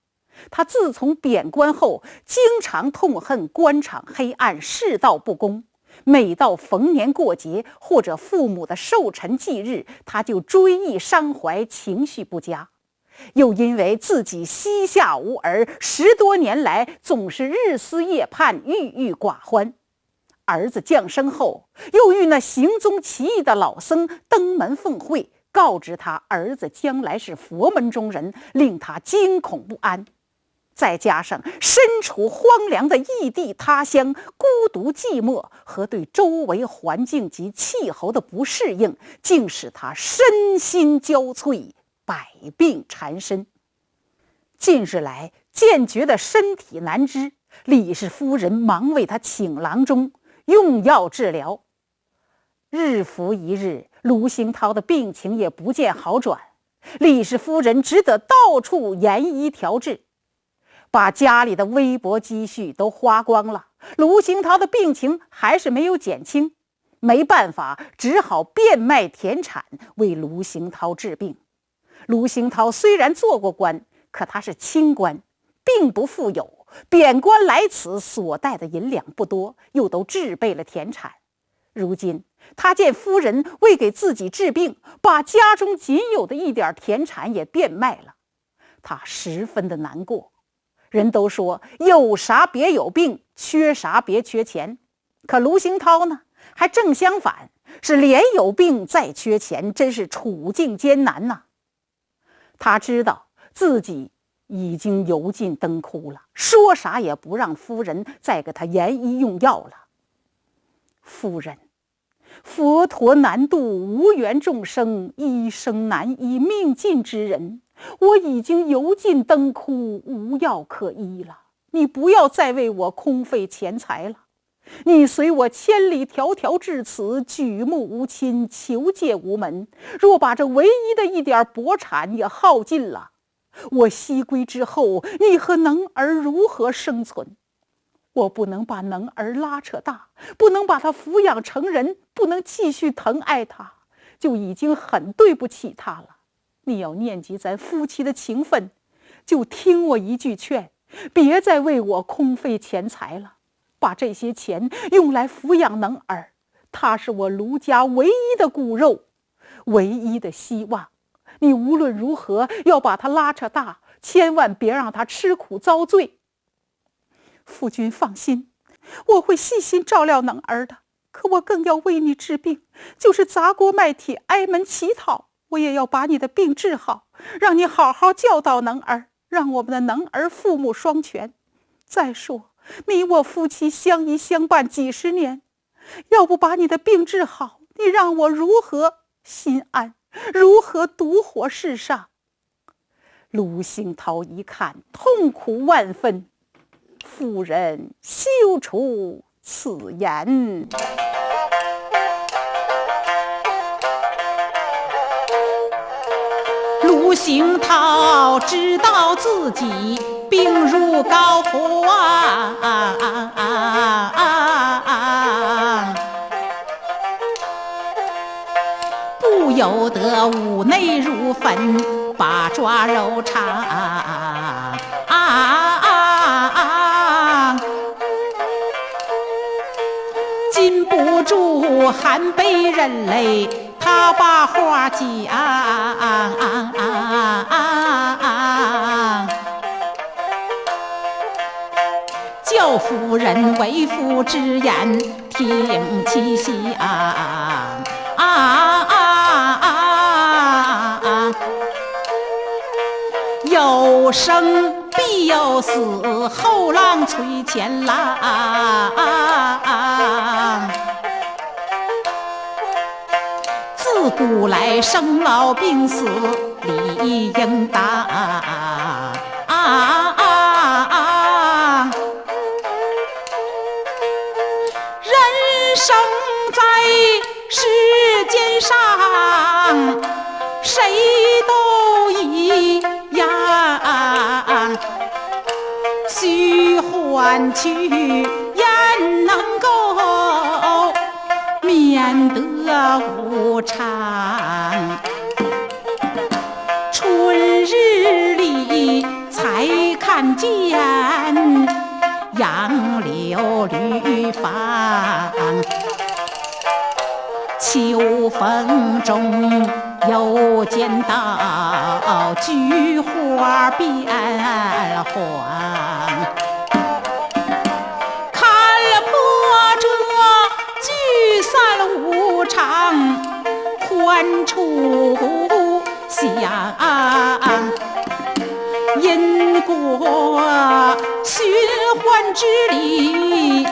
他自从贬官后，经常痛恨官场黑暗，世道不公。每到逢年过节或者父母的寿辰忌日，他就追忆伤怀，情绪不佳。又因为自己膝下无儿，10多年来总是日思夜盼，郁郁寡欢。儿子降生后，又遇那行踪奇异的老僧登门奉会，告知他儿子将来是佛门中人，令他惊恐不安。再加上身处荒凉的异地他乡，孤独寂寞和对周围环境及气候的不适应，竟使他身心交瘁，百病缠身。近日来渐觉得身体难支，李氏夫人忙为他请郎中用药治疗。日复一日，卢兴涛的病情也不见好转。李氏夫人只得到处严医调治，把家里的微薄积蓄都花光了。卢兴涛的病情还是没有减轻，没办法，只好变卖田产为卢兴涛治病。卢兴涛虽然做过官，可他是清官，并不富有，贬官来此所带的银两不多，又都置备了田产。如今他见夫人为给自己治病，把家中仅有的一点田产也变卖了，他十分的难过。人都说有啥别有病，缺啥别缺钱，可卢兴涛呢，还正相反，是连有病再缺钱，真是处境艰难呐。他知道自己已经油尽灯枯了，说啥也不让夫人再给他研医用药了。夫人，佛陀难度无缘众生，医生难医命尽之人，我已经油尽灯枯，无药可医了，你不要再为我空费钱财了。你随我千里迢迢至此，举目无亲，求借无门，若把这唯一的一点薄产也耗尽了，我西归之后，你和能儿如何生存？我不能把能儿拉扯大，不能把他抚养成人，不能继续疼爱他，就已经很对不起他了。你要念及咱夫妻的情分，就听我一句劝，别再为我空费钱财了，把这些钱用来抚养能儿，他是我卢家唯一的骨肉，唯一的希望。你无论如何要把他拉扯大，千万别让他吃苦遭罪。夫君放心，我会细心照料能儿的，可我更要为你治病，就是砸锅卖铁挨门乞讨，我也要把你的病治好，让你好好教导能儿，让我们的能儿父母双全。再说你我夫妻相依相伴几十年，要不把你的病治好，你让我如何心安，如何独活世上？卢兴涛一看，痛苦万分。夫人休出此言。卢兴涛知道自己病入膏肓不由得五内如焚，八爪肉肠禁不住含悲忍泪，他把话讲，叫夫人为父之言听其详。有生必有死，后浪推前浪。自古来生老病死理应当。人生在世间上，谁都一样，须换取焉能够免得无常。春日里才看见杨柳绿芳，秋风中又见到菊花变黄。看破这聚散无常，宽处想，因果循环之理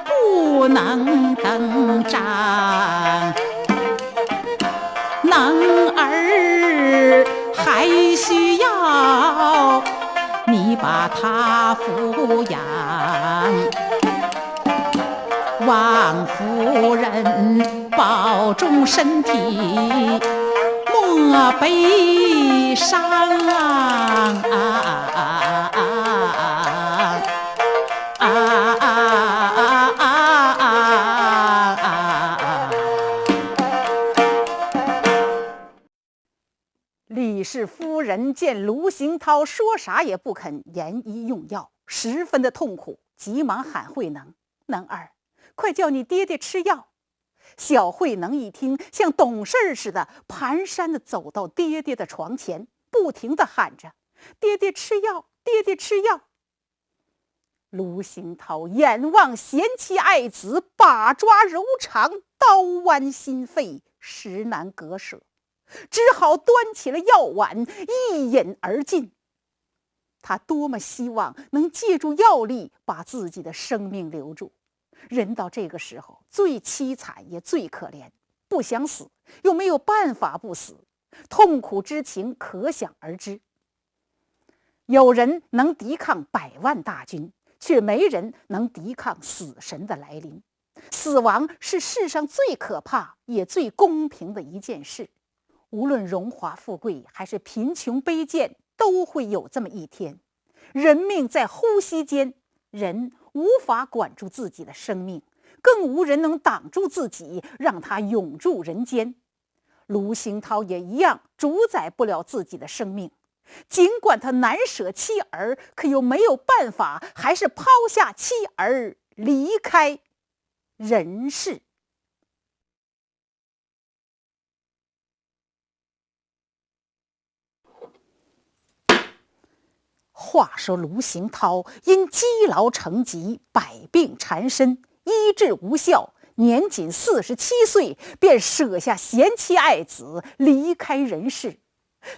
不能更张。能儿还需要你把他抚养，望夫人保重身体，莫莫悲伤李氏夫人见卢行涛说啥也不肯言医用药，十分的痛苦，急忙喊慧能：“能儿，快叫你爹爹吃药。”小慧能一听，像懂事似的，蹒跚地走到爹爹的床前，不停地喊着：“爹爹吃药，爹爹吃药。”卢行涛眼望贤妻爱子，把抓柔肠，刀剜心肺，实难割舍，只好端起了药碗，一饮而尽。他多么希望能借助药力把自己的生命留住。人到这个时候最凄惨也最可怜，不想死又没有办法不死，痛苦之情可想而知。有人能抵抗100万大军，却没人能抵抗死神的来临。死亡是世上最可怕也最公平的一件事，无论荣华富贵还是贫穷卑贱，都会有这么一天。人命在呼吸间，人无法管住自己的生命，更无人能挡住自己，让他永驻人间。卢行涛也一样主宰不了自己的生命，尽管他难舍妻儿，可又没有办法，还是抛下妻儿离开人世。话说卢行涛因积劳成疾，百病缠身，医治无效，年仅47岁，便舍下贤妻爱子，离开人世。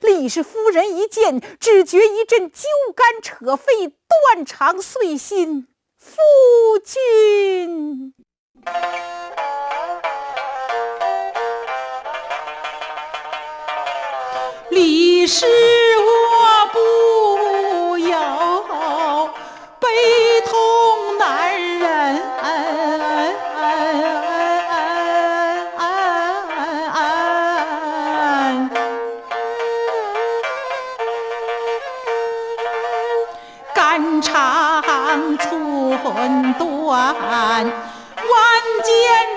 李氏夫人一见，只觉一阵揪肝扯肺，断肠碎心。夫君，李氏我不要悲痛难忍，肝肠寸断，万箭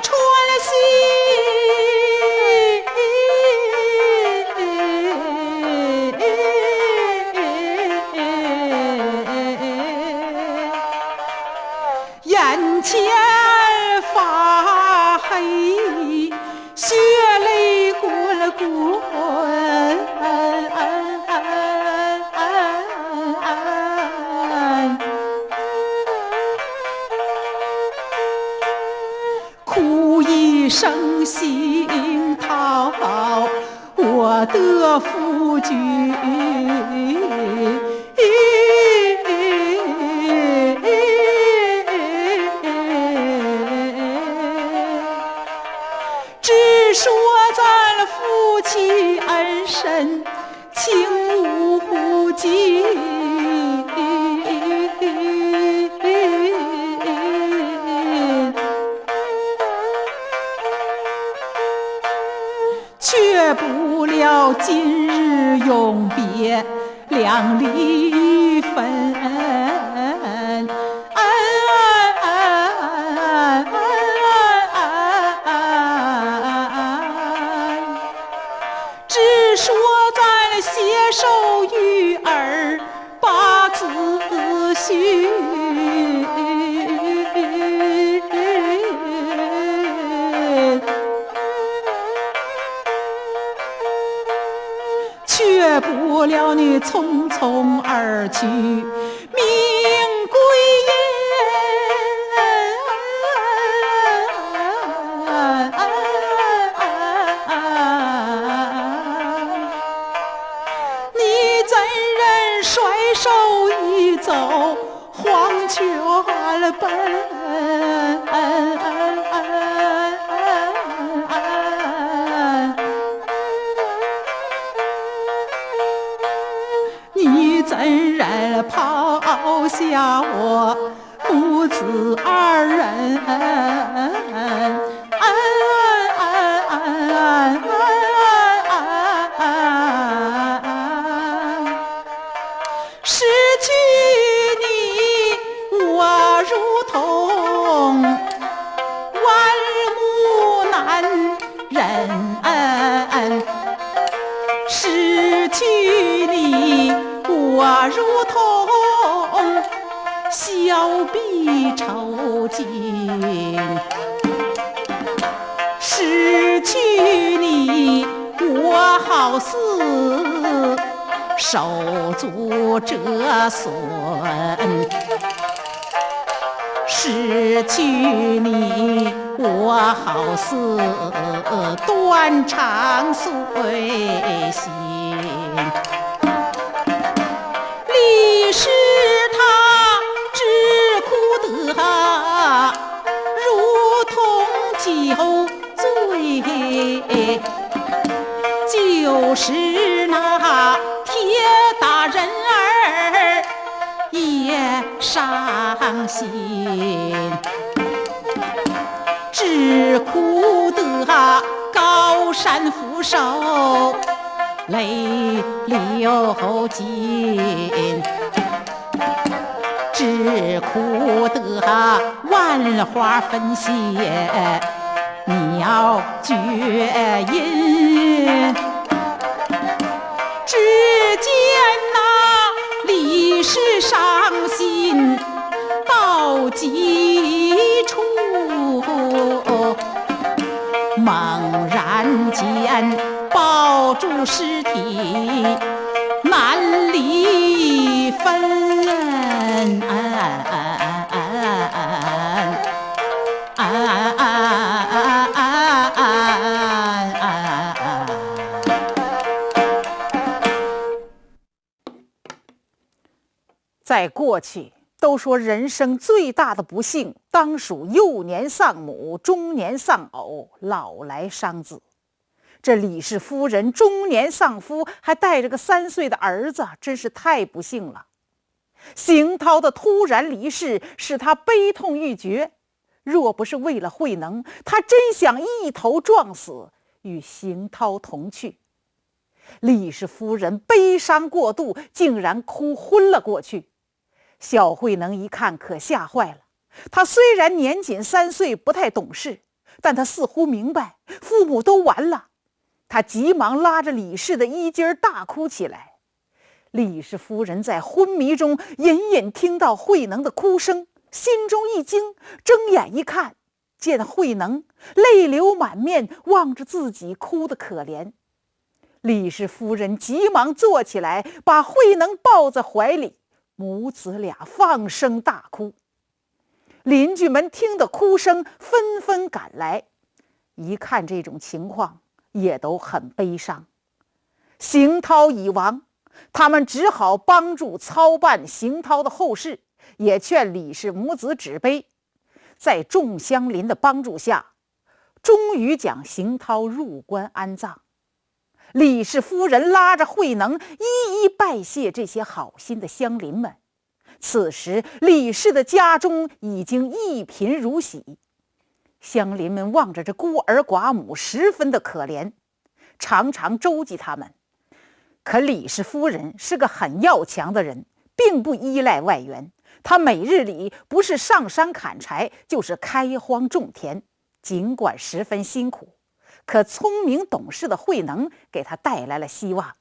穿心，眼前发黑，血泪滚滚，哭一声行涛，我的夫君。只说咱夫妻恩深，情无尽，却不料今日永别，两离分。只说咱携手育儿把子婿，却不料你匆匆而去，命归你怎忍甩手一走，黄泉奔？你怎忍抛下我母子二人？失去你，我如同万木难忍；失去你，我如同小臂抽筋；失去你，我好似手足折损；失去你，我好似断肠碎心。历史它只哭得如同酒醉，就是那铁打人儿也伤心，只哭得高山俯首泪流尽，只哭得万花纷谢鸟绝音。只见那历史伤心到极处，猛然间抱住尸体难离分。在过去，都说人生最大的不幸，当属幼年丧母，中年丧偶，老来伤子。这李氏夫人中年丧夫，还带着个3岁的儿子，真是太不幸了。邢涛的突然离世使他悲痛欲绝，若不是为了慧能，他真想一头撞死，与邢涛同去。李氏夫人悲伤过度，竟然哭昏了过去。小慧能一看可吓坏了，他虽然年仅3岁，不太懂事，但他似乎明白父母都完了。他急忙拉着李氏的衣襟大哭起来。李氏夫人在昏迷中隐隐听到慧能的哭声，心中一惊，睁眼一看，见慧能泪流满面，望着自己哭得可怜。李氏夫人急忙坐起来，把慧能抱在怀里，母子俩放声大哭。邻居们听得哭声，纷纷赶来，一看这种情况，也都很悲伤。邢涛已亡，他们只好帮助操办邢涛的后事，也劝李氏母子止悲。在众乡邻的帮助下，终于将邢涛入棺安葬。李氏夫人拉着慧能一一拜谢这些好心的乡邻们。此时李氏的家中已经一贫如洗，乡邻们望着这孤儿寡母，十分的可怜，常常周济他们。可李氏夫人是个很要强的人，并不依赖外援，她每日里不是上山砍柴，就是开荒种田，尽管十分辛苦，可聪明懂事的慧能给她带来了希望。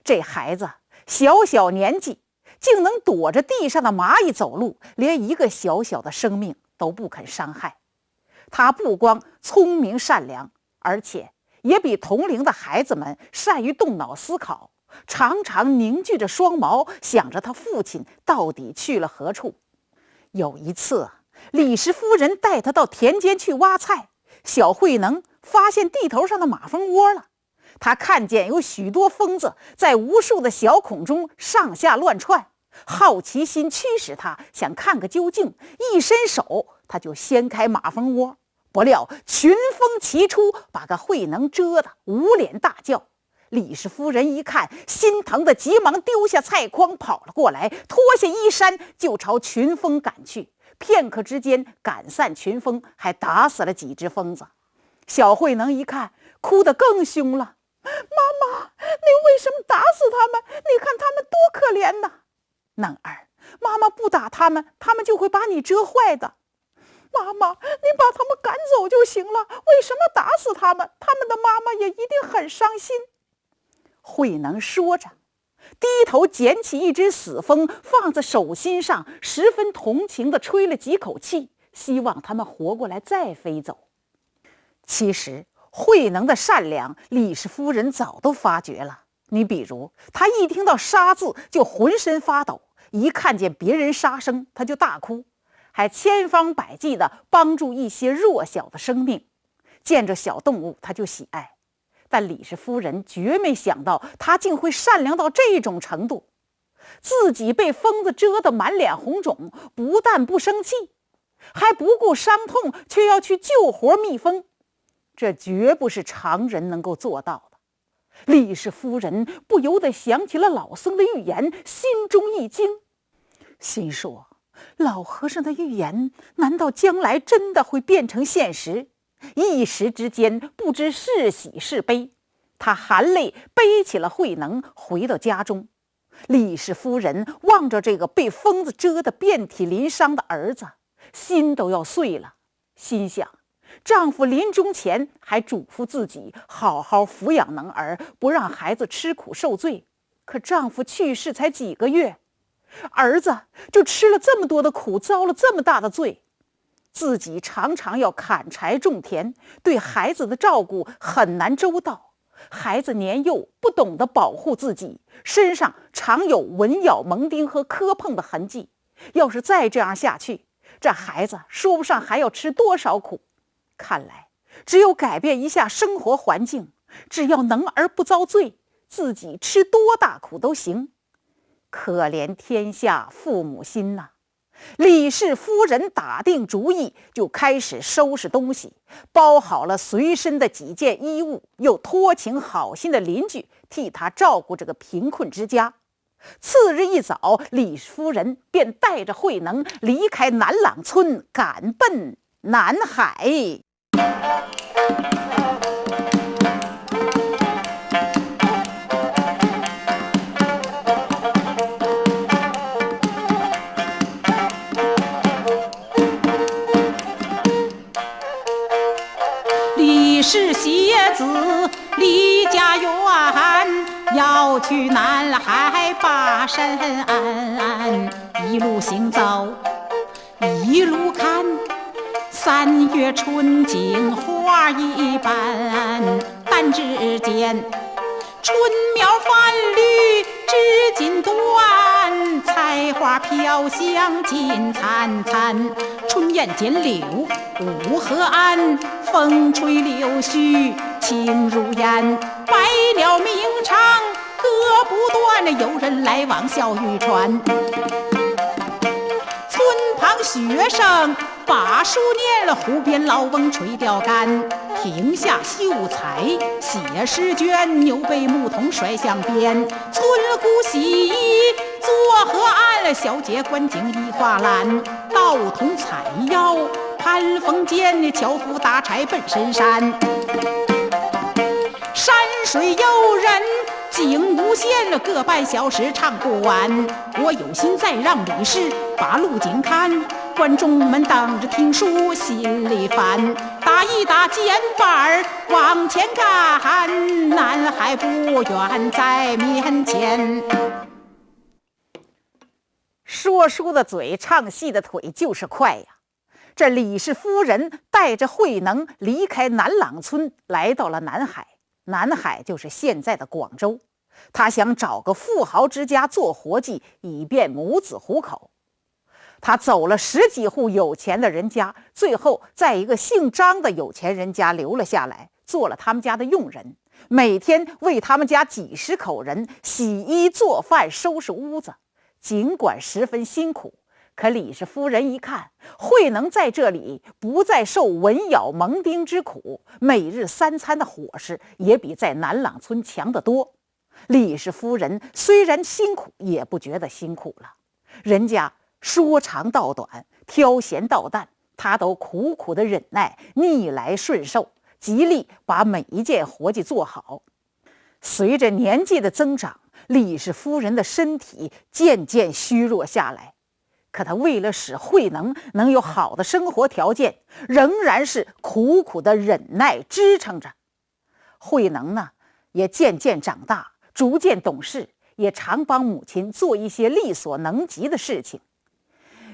这孩子小小年纪，竟能躲着地上的蚂蚁走路，连一个小小的生命都不肯伤害。他不光聪明善良，而且也比同龄的孩子们善于动脑思考，常常凝聚着双眸，想着他父亲到底去了何处。有一次，李氏夫人带他到田间去挖菜，小慧能发现地头上的马蜂窝了。他看见有许多蜂子在无数的小孔中上下乱窜，好奇心驱使他想看个究竟，一伸手他就掀开马蜂窝，不料群蜂齐出，把个慧能蛰得捂脸大叫。李氏夫人一看，心疼的急忙丢下菜筐跑了过来，脱下衣衫就朝群蜂赶去。片刻之间赶散群蜂，还打死了几只蜂子。小慧能一看，哭得更凶了。妈妈，你为什么打死他们？你看他们多可怜呐！能儿，妈妈不打他们，他们就会把你折坏的。妈妈，你把他们赶走就行了，为什么打死他们？他们的妈妈也一定很伤心。慧能说着，低头捡起一只死蜂，放在手心上，十分同情地吹了几口气，希望他们活过来再飞走。其实慧能的善良，李氏夫人早都发觉了。你比如，他一听到杀字就浑身发抖，一看见别人杀生他就大哭，还千方百计地帮助一些弱小的生命，见着小动物他就喜爱。但李氏夫人绝没想到他竟会善良到这种程度，自己被疯子蛰得满脸红肿，不但不生气，还不顾伤痛，却要去救活蜜蜂，这绝不是常人能够做到的。李氏夫人不由得想起了老僧的预言，心中一惊，心说老和尚的预言难道将来真的会变成现实？一时之间不知是喜是悲，他含泪背起了慧能回到家中。李氏夫人望着这个被疯子蛰得遍体鳞伤的儿子，心都要碎了，心想丈夫临终前还嘱咐自己好好抚养能儿，不让孩子吃苦受罪，可丈夫去世才几个月，儿子就吃了这么多的苦，遭了这么大的罪。自己常常要砍柴种田，对孩子的照顾很难周到，孩子年幼不懂得保护自己，身上常有蚊咬蒙叮和磕碰的痕迹，要是再这样下去，这孩子说不上还要吃多少苦。看来只有改变一下生活环境，只要能儿不遭罪，自己吃多大苦都行。可怜天下父母心呐！李氏夫人打定主意，就开始收拾东西，包好了随身的几件衣物，又托请好心的邻居替她照顾这个贫困之家。次日一早，李夫人便带着慧能离开南朗村，赶奔南海。李氏携子离家园，要去南海把身安。一路行走一路看，3月春景花一般。但只见春苗繁绿枝锦端，菜花飘香金灿灿。春雁剪柳雾河岸，风吹柳絮轻如烟。百鸟鸣唱歌不断，有人来往笑语传。村旁学生把书念，湖边老翁垂钓竿。停下秀才写诗卷，牛背牧童甩向边。村姑洗衣坐河岸，小姐观景移花篮。道童采药攀峰间，樵夫打柴奔深山。山水游人景无限，个半小时唱不完。我有心再让李氏把路景看，观众们等着听书心里烦。打一打肩膀往前赶，南海不远在面前。说书的嘴，唱戏的腿就是快呀！这李氏夫人带着慧能离开南朗村，来到了南海。南海就是现在的广州。他想找个富豪之家做活计，以便母子糊口。他走了10几户有钱的人家，最后在一个姓张的有钱人家留了下来，做了他们家的佣人，每天为他们家几10口人洗衣做饭收拾屋子。尽管十分辛苦，可李氏夫人一看慧能在这里不再受蚊咬蒙叮之苦，每日3餐的伙食也比在南朗村强得多。李氏夫人虽然辛苦，也不觉得辛苦了。人家说长道短，挑闲道淡，她都苦苦的忍耐，逆来顺受，极力把每一件活计做好。随着年纪的增长，李氏夫人的身体渐渐虚弱下来，可她为了使慧能能有好的生活条件，仍然是苦苦的忍耐支撑着。慧能呢，也渐渐长大，逐渐懂事，也常帮母亲做一些力所能及的事情。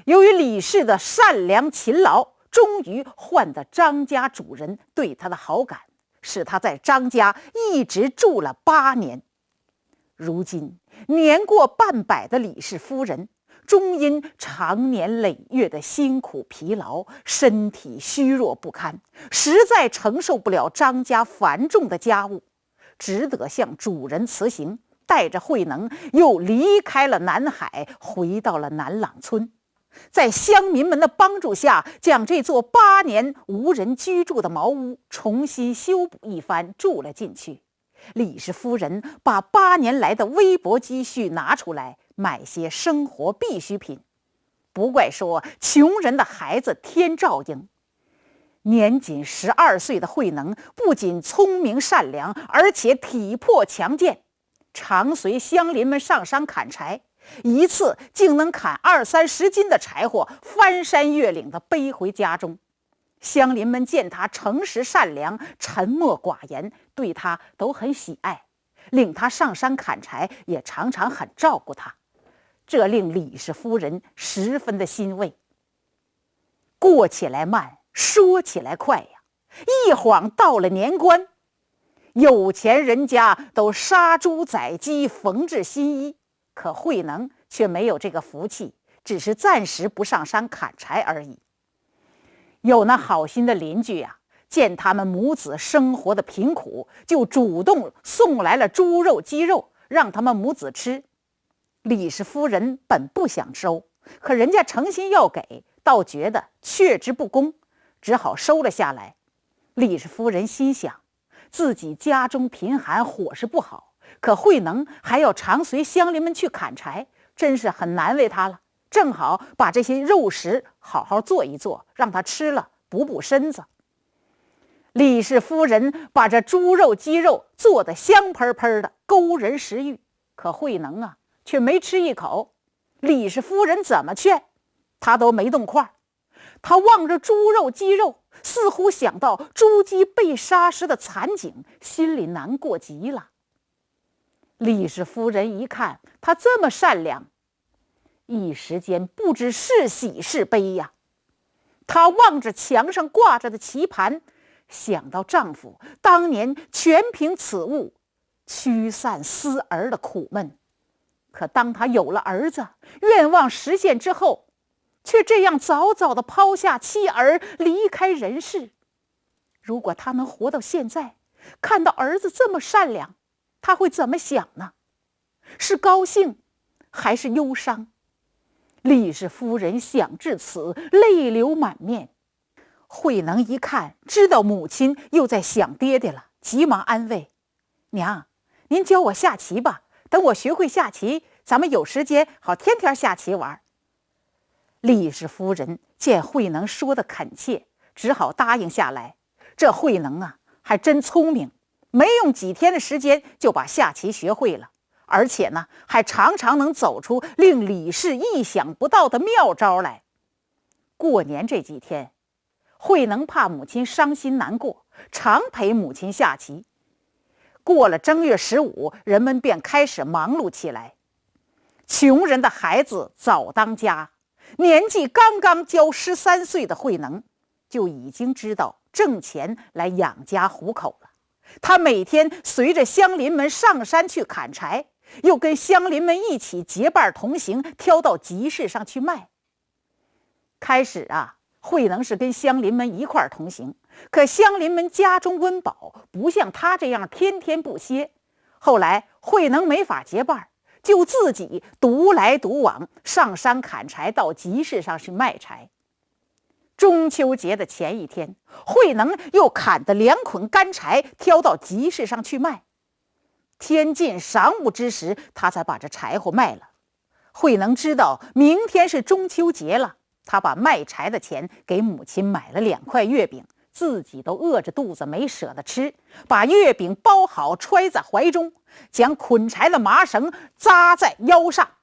由于李氏的善良勤劳，终于换得张家主人对他的好感，使他在张家一直住了8年。如今年过半百的李氏夫人，终因长年累月的辛苦疲劳，身体虚弱不堪，实在承受不了张家繁重的家务，只得向主人辞行，带着慧能又离开了南海，回到了南朗村。在乡民们的帮助下，将这座8年无人居住的茅屋重新修补一番，住了进去。李氏夫人把8年来的微薄积蓄拿出来，买些生活必需品。不怪说穷人的孩子天照应。年仅12岁的慧能不仅聪明善良，而且体魄强健，常随乡邻们上山砍柴，一次竟能砍20-30斤的柴火，翻山越岭地背回家中。乡邻们见他诚实善良，沉默寡言，对他都很喜爱，领他上山砍柴，也常常很照顾他，这令李氏夫人十分的欣慰。过起来慢，说起来快呀，一晃到了年关，有钱人家都杀猪宰鸡，缝制新衣，可慧能却没有这个福气，只是暂时不上山砍柴而已。有那好心的邻居呀，见他们母子生活的贫苦，就主动送来了猪肉鸡肉，让他们母子吃。李氏夫人本不想收，可人家诚心要给，倒觉得却之不公，只好收了下来。李氏夫人心想，自己家中贫寒，伙食不好，可慧能还要常随乡邻们去砍柴，真是很难为他了。正好把这些肉食好好做一做，让他吃了补补身子。李氏夫人把这猪肉鸡肉做得香喷喷的，勾人食欲，可慧能啊却没吃一口。李氏夫人怎么劝他都没动筷。他望着猪肉鸡肉，似乎想到猪鸡被杀时的惨景，心里难过极了。李氏夫人一看他这么善良，一时间不知是喜是悲呀。她望着墙上挂着的棋盘，想到丈夫当年全凭此物驱散思儿的苦闷，可当她有了儿子，愿望实现之后，却这样早早地抛下妻儿，离开人世。如果她能活到现在，看到儿子这么善良，她会怎么想呢？是高兴还是忧伤？李氏夫人想至此，泪流满面。慧能一看，知道母亲又在想爹爹了，急忙安慰：“娘，您教我下棋吧，等我学会下棋，咱们有时间好天天下棋玩。”李氏夫人见慧能说的恳切，只好答应下来。这慧能啊，还真聪明，没用几天的时间就把下棋学会了。而且呢，还常常能走出令李氏意想不到的妙招来。过年这几天，慧能怕母亲伤心难过，常陪母亲下棋。过了正月15，人们便开始忙碌起来。穷人的孩子早当家，年纪刚刚交13岁的慧能，就已经知道挣钱来养家糊口了。他每天随着乡邻们上山去砍柴，又跟乡邻们一起结伴同行，挑到集市上去卖。开始啊，慧能是跟乡邻们一块儿同行，可乡邻们家中温饱，不像他这样天天不歇。后来慧能没法结伴，就自己独来独往，上山砍柴，到集市上去卖柴。中秋节的前一天，慧能又砍得2捆干柴，挑到集市上去卖。天近晌午之时，他才把这柴火卖了。慧能知道明天是中秋节了，他把卖柴的钱给母亲买了2块月饼，自己都饿着肚子没舍得吃，把月饼包好揣在怀中，将捆柴的麻绳扎在腰上，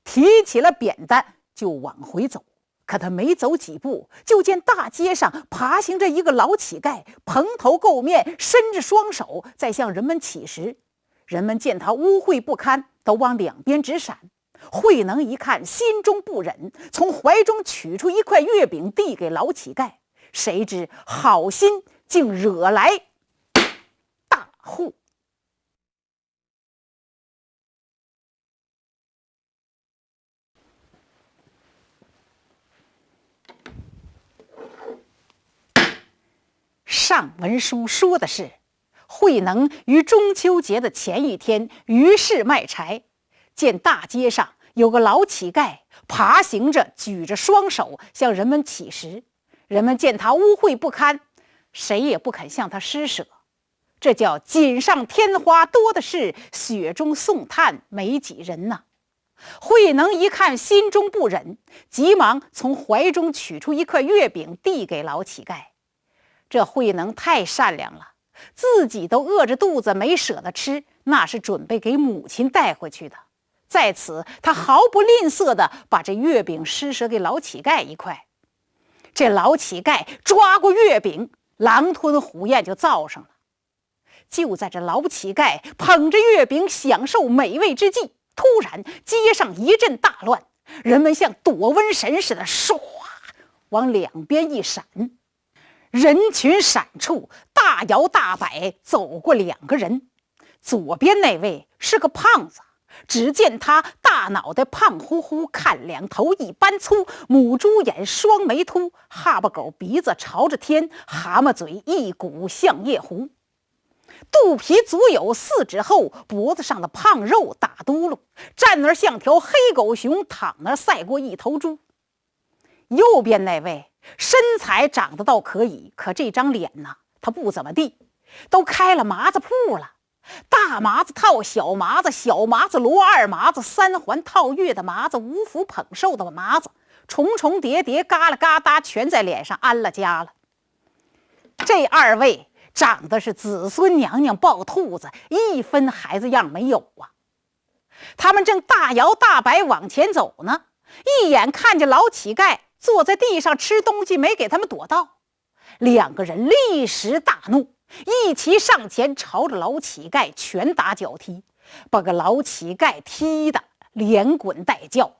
提起了扁担就往回走。可他没走几步，就见大街上爬行着一个老乞丐，蓬头垢面，伸着双手在向人们乞食。人们见他污秽不堪，都往两边直闪。慧能一看，心中不忍，从怀中取出一块月饼递给老乞丐，谁知好心竟惹来大祸。上文书说的是，慧能于中秋节的前一天于市卖柴，见大街上有个老乞丐爬行着，举着双手向人们乞食。人们见他污秽不堪，谁也不肯向他施舍。这叫锦上添花多的是，雪中送炭没几人呐。慧能一看，心中不忍，急忙从怀中取出一块月饼递给老乞丐。这慧能太善良了，自己都饿着肚子没舍得吃，那是准备给母亲带回去的。在此他毫不吝啬地把这月饼施舍给老乞丐一块。这老乞丐抓过月饼，狼吞虎咽就造上了。就在这老乞丐捧着月饼享受美味之际，突然街上一阵大乱，人们像躲瘟神似的唰往两边一闪。人群闪处，大摇大摆走过两个人。左边那位是个胖子，只见他大脑袋胖乎乎，看两头一般粗，母猪眼，双眉秃，哈巴狗鼻子朝着天，蛤蟆嘴一股像夜壶，肚皮足有4指厚，脖子上的胖肉打嘟噜，站那儿像条黑狗熊，躺那儿赛过一头猪。右边那位身材长得倒可以，可这张脸呢，他不怎么地，都开了麻子铺了。大麻子套小麻子，小麻子罗二麻子，三环套月的麻子，五福捧寿的麻子，重重叠叠，嘎啦嘎哒，全在脸上安了家了。这二位长得是子孙娘娘抱兔子，一分孩子样没有啊。他们正大摇大摆往前走呢，一眼看见老乞丐坐在地上吃东西，没给他们躲到。两个人立时大怒，一齐上前朝着老乞丐拳打脚踢，把个老乞丐踢得连滚带叫。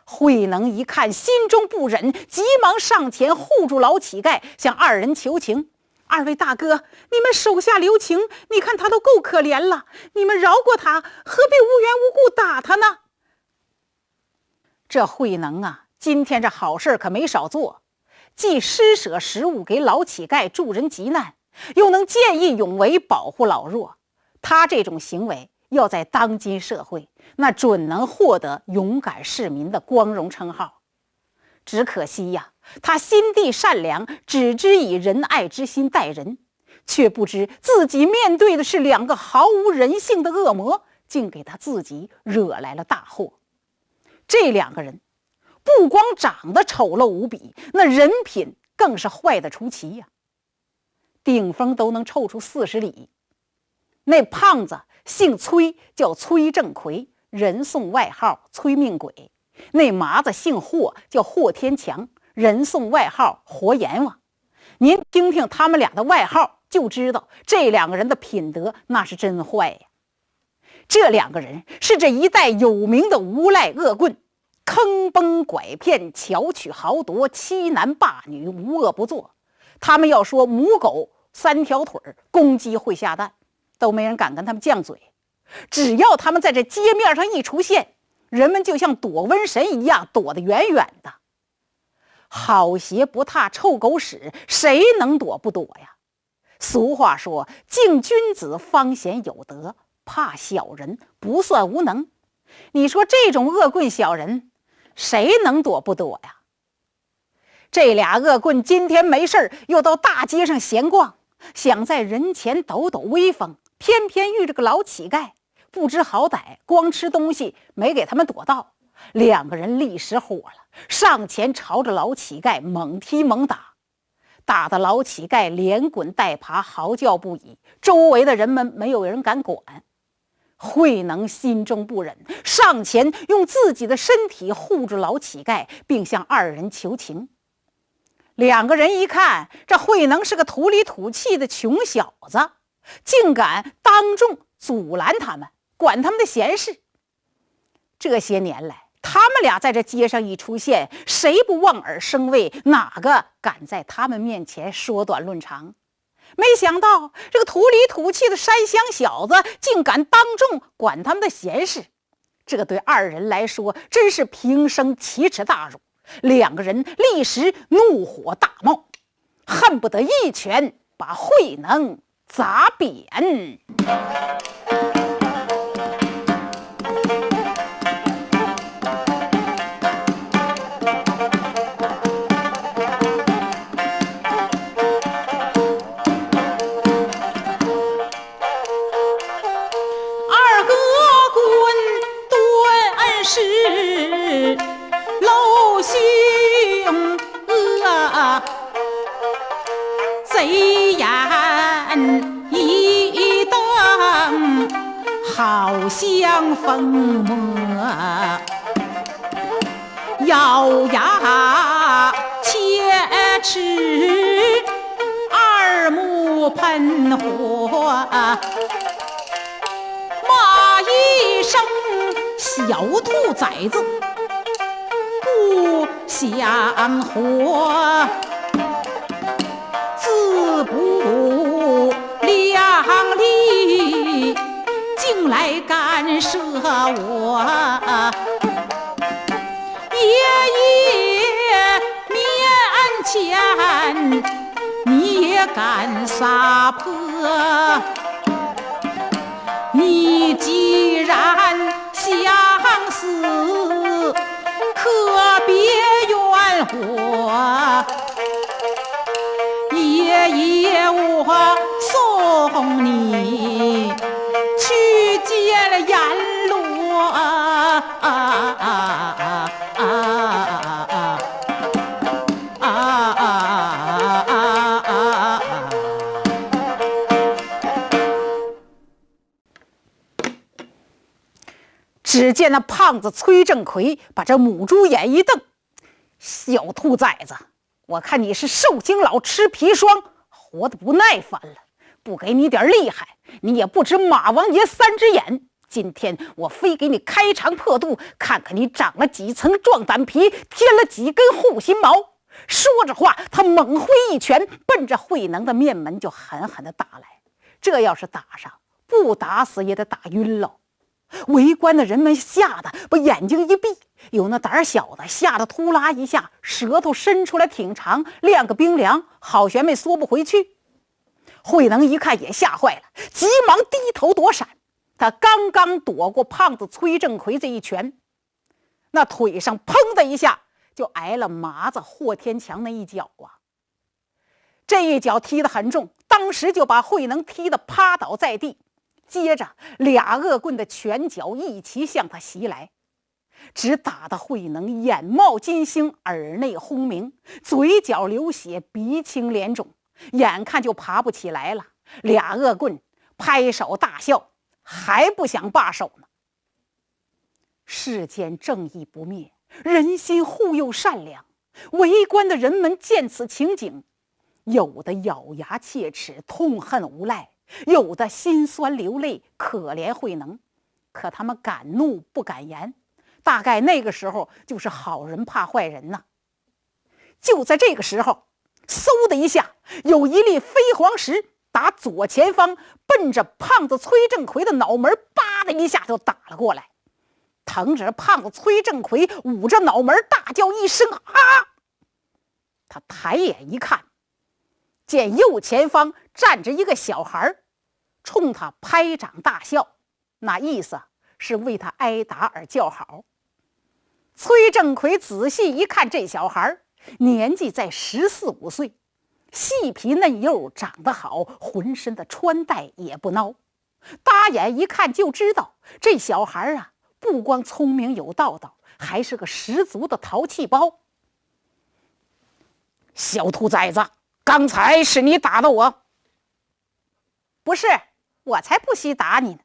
慧能一看，心中不忍，急忙上前护住老乞丐，向二人求情：二位大哥，你们手下留情，你看他都够可怜了，你们饶过他，何必无缘无故打他呢？这慧能啊，今天这好事可没少做，既施舍食物给老乞丐助人急难，又能见义勇为保护老弱。他这种行为要在当今社会，那准能获得勇敢市民的光荣称号。只可惜呀，他心地善良，只知以仁爱之心待人，却不知自己面对的是两个毫无人性的恶魔，竟给他自己惹来了大祸。这两个人不光长得丑陋无比，那人品更是坏得出奇呀。顶风都能臭出40里。那胖子姓崔，叫崔正奎，人送外号崔命鬼。那麻子姓霍，叫霍天强，人送外号活阎王。您听听他们俩的外号，就知道这两个人的品德那是真坏呀。这两个人是这一代有名的无赖恶棍，坑崩拐骗，巧取豪夺，欺男霸女，无恶不作。他们要说母狗3条腿，公鸡会下蛋，都没人敢跟他们犟嘴。只要他们在这街面上一出现，人们就像躲瘟神一样，躲得远远的。好鞋不踏臭狗屎，谁能躲不躲呀？俗话说，敬君子方显有德，怕小人不算无能。你说这种恶棍小人，谁能躲不躲呀？这俩恶棍今天没事又到大街上闲逛，想在人前抖抖威风，偏偏遇着个老乞丐，不知好歹，光吃东西没给他们躲到。两个人立时火了，上前朝着老乞丐猛踢猛打。打得老乞丐连滚带爬，嚎叫不已，周围的人们没有人敢管。慧能心中不忍，上前用自己的身体护住老乞丐，并向二人求情。两个人一看，这慧能是个土里土气的穷小子，竟敢当众阻拦他们，管他们的闲事。这些年来，他们俩在这街上一出现，谁不望而生畏？哪个敢在他们面前说短论长？没想到这个土里土气的山乡小子竟敢当众管他们的闲事，这对二人来说真是平生奇耻大辱。两个人立时怒火大冒，恨不得一拳把慧能砸扁。是老兄贼眼一瞪，好像疯魔，咬牙切齿，二目喷火，骂一声小兔崽子不想活，自不量力竟来干涉我，爷爷面前你也敢撒泼，你既然想死，可别怨我，爷爷我送你去见了阎罗只见那胖子崔正奎把这母猪眼一瞪：“小兔崽子，我看你是受惊老吃砒霜，活得不耐烦了，不给你点厉害，你也不知马王爷三只眼。今天我非给你开肠破肚，看看你长了几层壮胆皮，添了几根护心毛。”说着话，他猛挥一拳，奔着慧能的面门就狠狠地打来。这要是打上，不打死也得打晕了。围观的人们吓得把眼睛一闭，有那胆小的吓得突啦一下舌头伸出来挺长，亮个冰凉，好悬没缩不回去。慧能一看也吓坏了，急忙低头躲闪。他刚刚躲过胖子崔正奎这一拳，那腿上砰的一下就挨了麻子霍天强那一脚啊！这一脚踢得很重，当时就把慧能踢得趴倒在地。接着俩恶棍的拳脚一齐向他袭来，只打得慧能眼冒金星，耳内轰鸣，嘴角流血，鼻青脸肿，眼看就爬不起来了。俩恶棍拍手大笑，还不想罢手呢。世间正义不灭，人心护佑善良。围观的人们见此情景，有的咬牙切齿，痛恨无赖，有的心酸流泪，可怜慧能。可他们敢怒不敢言，大概那个时候就是好人怕坏人呢。就在这个时候，嗖的一下，有一粒飞黄石打左前方，奔着胖子崔正奎的脑门叭的一下就打了过来。疼着胖子崔正奎捂着脑门大叫一声啊！他抬眼一看，见右前方站着一个小孩，冲他拍掌大笑，那意思是为他挨打而叫好。崔正奎仔细一看，这小孩年纪在14、15岁，细皮嫩幼，长得好，浑身的穿戴也不孬。搭眼一看就知道，这小孩啊，不光聪明有道道，还是个十足的淘气包。小兔崽子，刚才是你打的我。不是，我才不惜打你呢，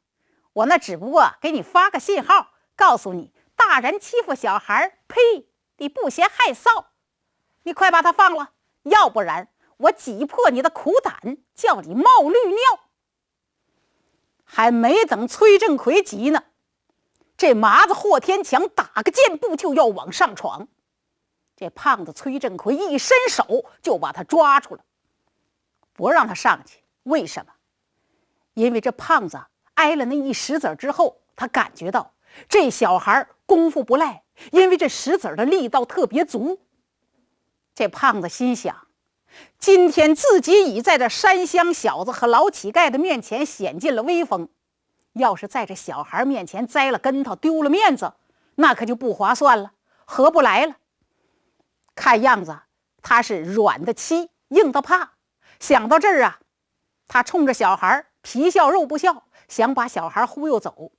我那只不过给你发个信号，告诉你大人欺负小孩，呸，你不嫌害臊。你快把他放了，要不然我挤破你的苦胆，叫你冒绿尿。还没等崔振奎急呢，这麻子霍天强打个箭步就要往上闯。这胖子崔振奎一伸手就把他抓住了，不让他上去。为什么？因为这胖子挨了那一石子之后，他感觉到这小孩功夫不赖，因为这石子的力道特别足。这胖子心想，今天自己已在这山乡小子和老乞丐的面前显尽了威风，要是在这小孩面前栽了跟头，丢了面子，那可就不划算了，合不来了。看样子他是软的欺，硬的怕。想到这儿啊，他冲着小孩皮笑肉不笑，想把小孩忽悠走。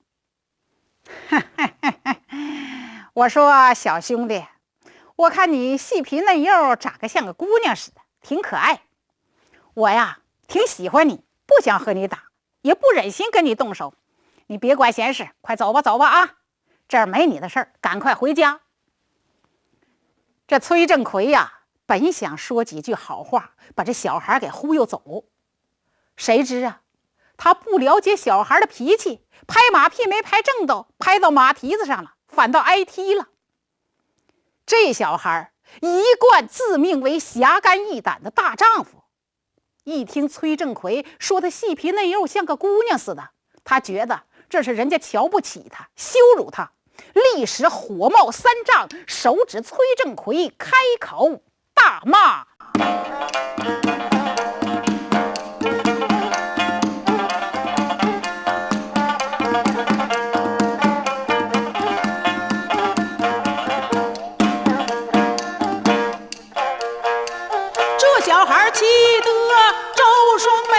我说小兄弟，我看你细皮嫩肉，长得像个姑娘似的，挺可爱。我呀挺喜欢你，不想和你打，也不忍心跟你动手。你别管闲事，快走吧走吧啊！这儿没你的事儿，赶快回家。这崔振奎呀，本想说几句好话，把这小孩给忽悠走，谁知啊，他不了解小孩的脾气，拍马屁没拍正道，拍到马蹄子上了，反倒挨踢了。这小孩一贯自命为侠肝义胆的大丈夫，一听崔振奎说他细皮嫩肉像个姑娘似的，他觉得这是人家瞧不起他，羞辱他，立时火冒三丈，手指崔振奎开口大骂。这小孩气得周双眉，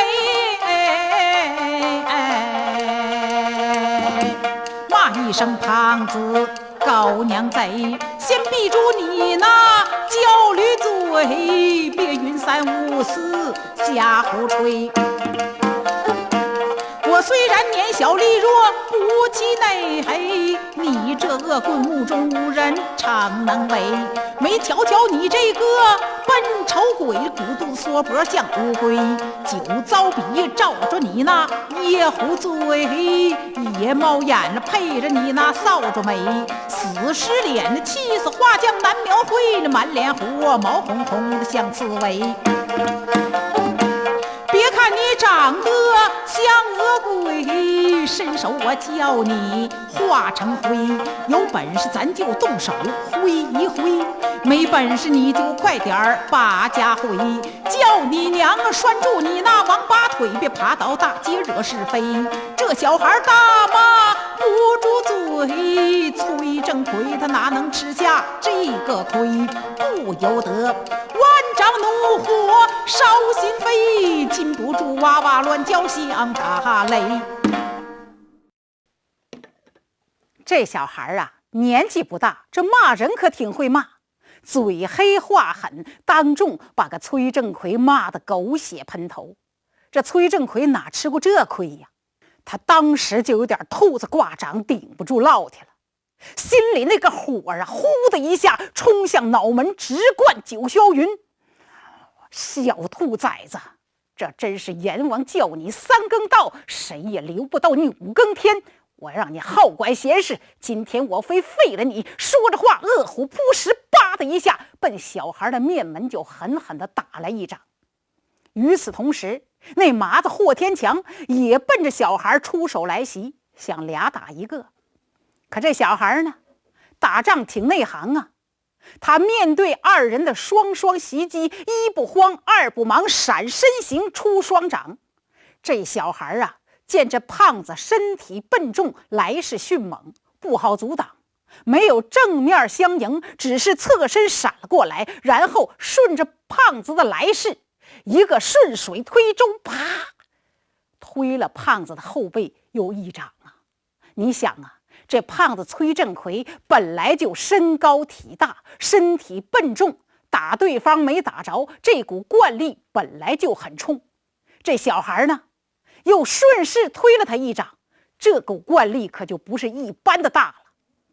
骂一声胖子狗娘贼，先闭住你那焦驴嘴，别云三五四瞎胡吹。我虽然年小力弱，不气馁，你这恶棍目中无人，常能为。没瞧瞧你这个笨丑鬼，骨肚缩脖像乌龟，酒糟鼻照着你那野狐嘴，野猫眼了配着你那扫帚眉，死尸脸气死花匠难描绘，满脸火毛红红的像刺猬。别看你长得像恶鬼，伸手我叫你化成灰，有本事咱就动手挥一挥，没本事你就快点把家回，叫你娘拴住你那王八腿，别爬到大街惹是非。这小孩大骂不住嘴，崔振奎他哪能吃下这个亏，不由得万丈怒火烧心扉，禁不住哇哇乱叫像打雷。这小孩啊年纪不大，这骂人可挺会骂，嘴黑话狠，当众把个崔振奎骂得狗血喷头。这崔振奎哪吃过这亏呀？他当时就有点兔子挂掌，顶不住烙铁了，心里那个火啊呼的一下冲向脑门，直灌九霄云。小兔崽子，这真是阎王叫你三更到，谁也留不到你五更天。我让你好管闲事，今天我非废了你。说着话，饿虎扑食，叭的一下奔小孩的面门就狠狠地打来一掌。与此同时，那麻子霍天强也奔着小孩出手来袭，想俩打一个。可这小孩呢，打仗挺内行啊，他面对二人的双双袭击，一不慌二不忙，闪身形出双掌。这小孩啊，见这胖子身体笨重，来势迅猛，不好阻挡，没有正面相迎，只是侧身闪了过来，然后顺着胖子的来势，一个顺水推舟，啪，推了胖子的后背又一掌啊！你想啊，这胖子崔振奎本来就身高体大，身体笨重，打对方没打着，这股惯力本来就很冲。这小孩呢，又顺势推了他一掌，这股惯力可就不是一般的大了。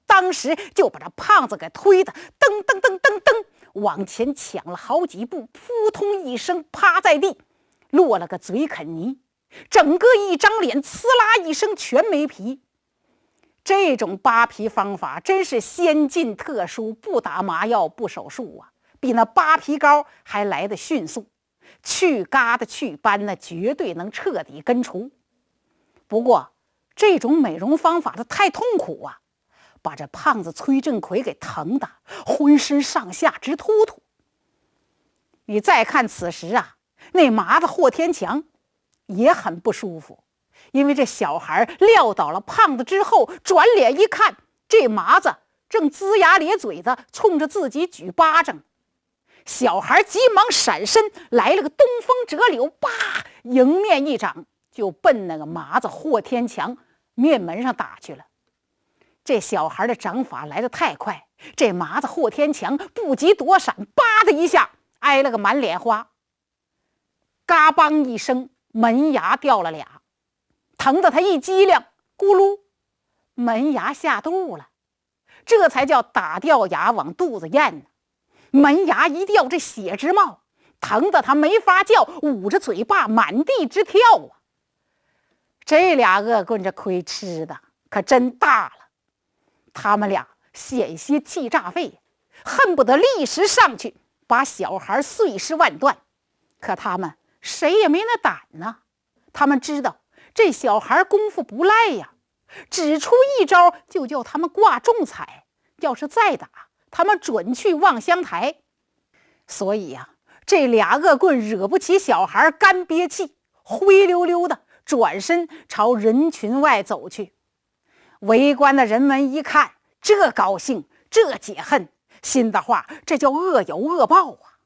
当时就把这胖子给推的噔噔噔噔噔往前抢了好几步，扑通一声趴在地，落了个嘴啃泥，整个一张脸呲啦一声全没皮。这种扒皮方法真是先进特殊，不打麻药不手术啊，比那扒皮膏还来得迅速，去疙瘩去斑呢，绝对能彻底根除。不过这种美容方法它太痛苦啊，把这胖子崔振奎给疼的浑身上下直突突。你再看此时啊，那麻子霍天强也很不舒服，因为这小孩撂倒了胖子之后，转脸一看，这麻子正龇牙咧嘴的冲着自己举巴掌。小孩急忙闪身，来了个东风折柳，叭，迎面一掌就奔那个麻子霍天强面门上打去了。这小孩的掌法来得太快，这麻子霍天强不及躲闪，叭的一下挨了个满脸花，嘎邦一声，门牙掉了俩，疼得他一激灵，咕噜，门牙下肚了。这才叫打掉牙往肚子咽呢。门牙一掉，这血直冒，疼得他没法叫，捂着嘴巴满地直跳啊。这俩恶棍这亏吃的可真大了，他们俩险些气炸肺，恨不得立时上去把小孩碎尸万段。可他们谁也没那胆呢，他们知道这小孩功夫不赖呀，只出一招就叫他们挂重彩，要是再打他们准去望乡台。所以呀，这俩恶棍惹不起小孩，干憋气，灰溜溜的转身朝人群外走去。围观的人们一看，这高兴，这解恨，心的话，这叫恶有恶报啊。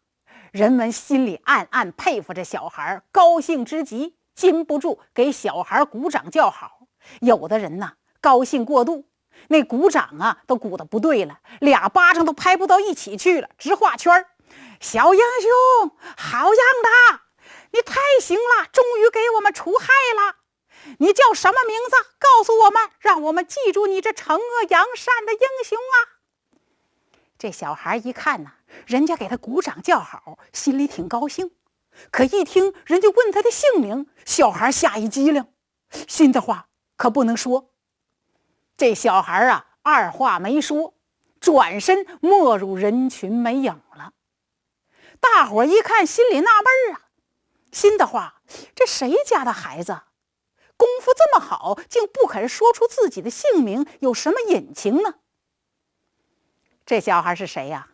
人们心里暗暗佩服这小孩，高兴之极，禁不住给小孩鼓掌叫好。有的人呢，高兴过度，那鼓掌啊都鼓得不对了，俩巴掌都拍不到一起去了，直画圈。小英雄，好样的，你太行了，终于给我们除害了。你叫什么名字？告诉我们，让我们记住你这惩恶扬善的英雄啊。这小孩一看呢，人家给他鼓掌叫好，心里挺高兴。可一听人家问他的姓名，小孩吓一激灵，心的话可不能说。这小孩啊，二话没说，转身没入人群没影了。大伙一看，心里纳闷啊，心的话，这谁家的孩子功夫这么好，竟不肯说出自己的姓名，有什么隐情呢？这小孩是谁呀？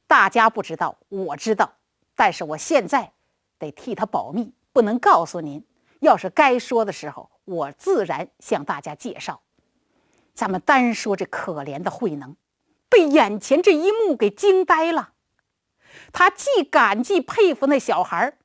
大家不知道，我知道，但是我现在得替他保密，不能告诉您。要是该说的时候，我自然向大家介绍。咱们单说这可怜的慧能，被眼前这一幕给惊呆了。他既感激佩服那小孩，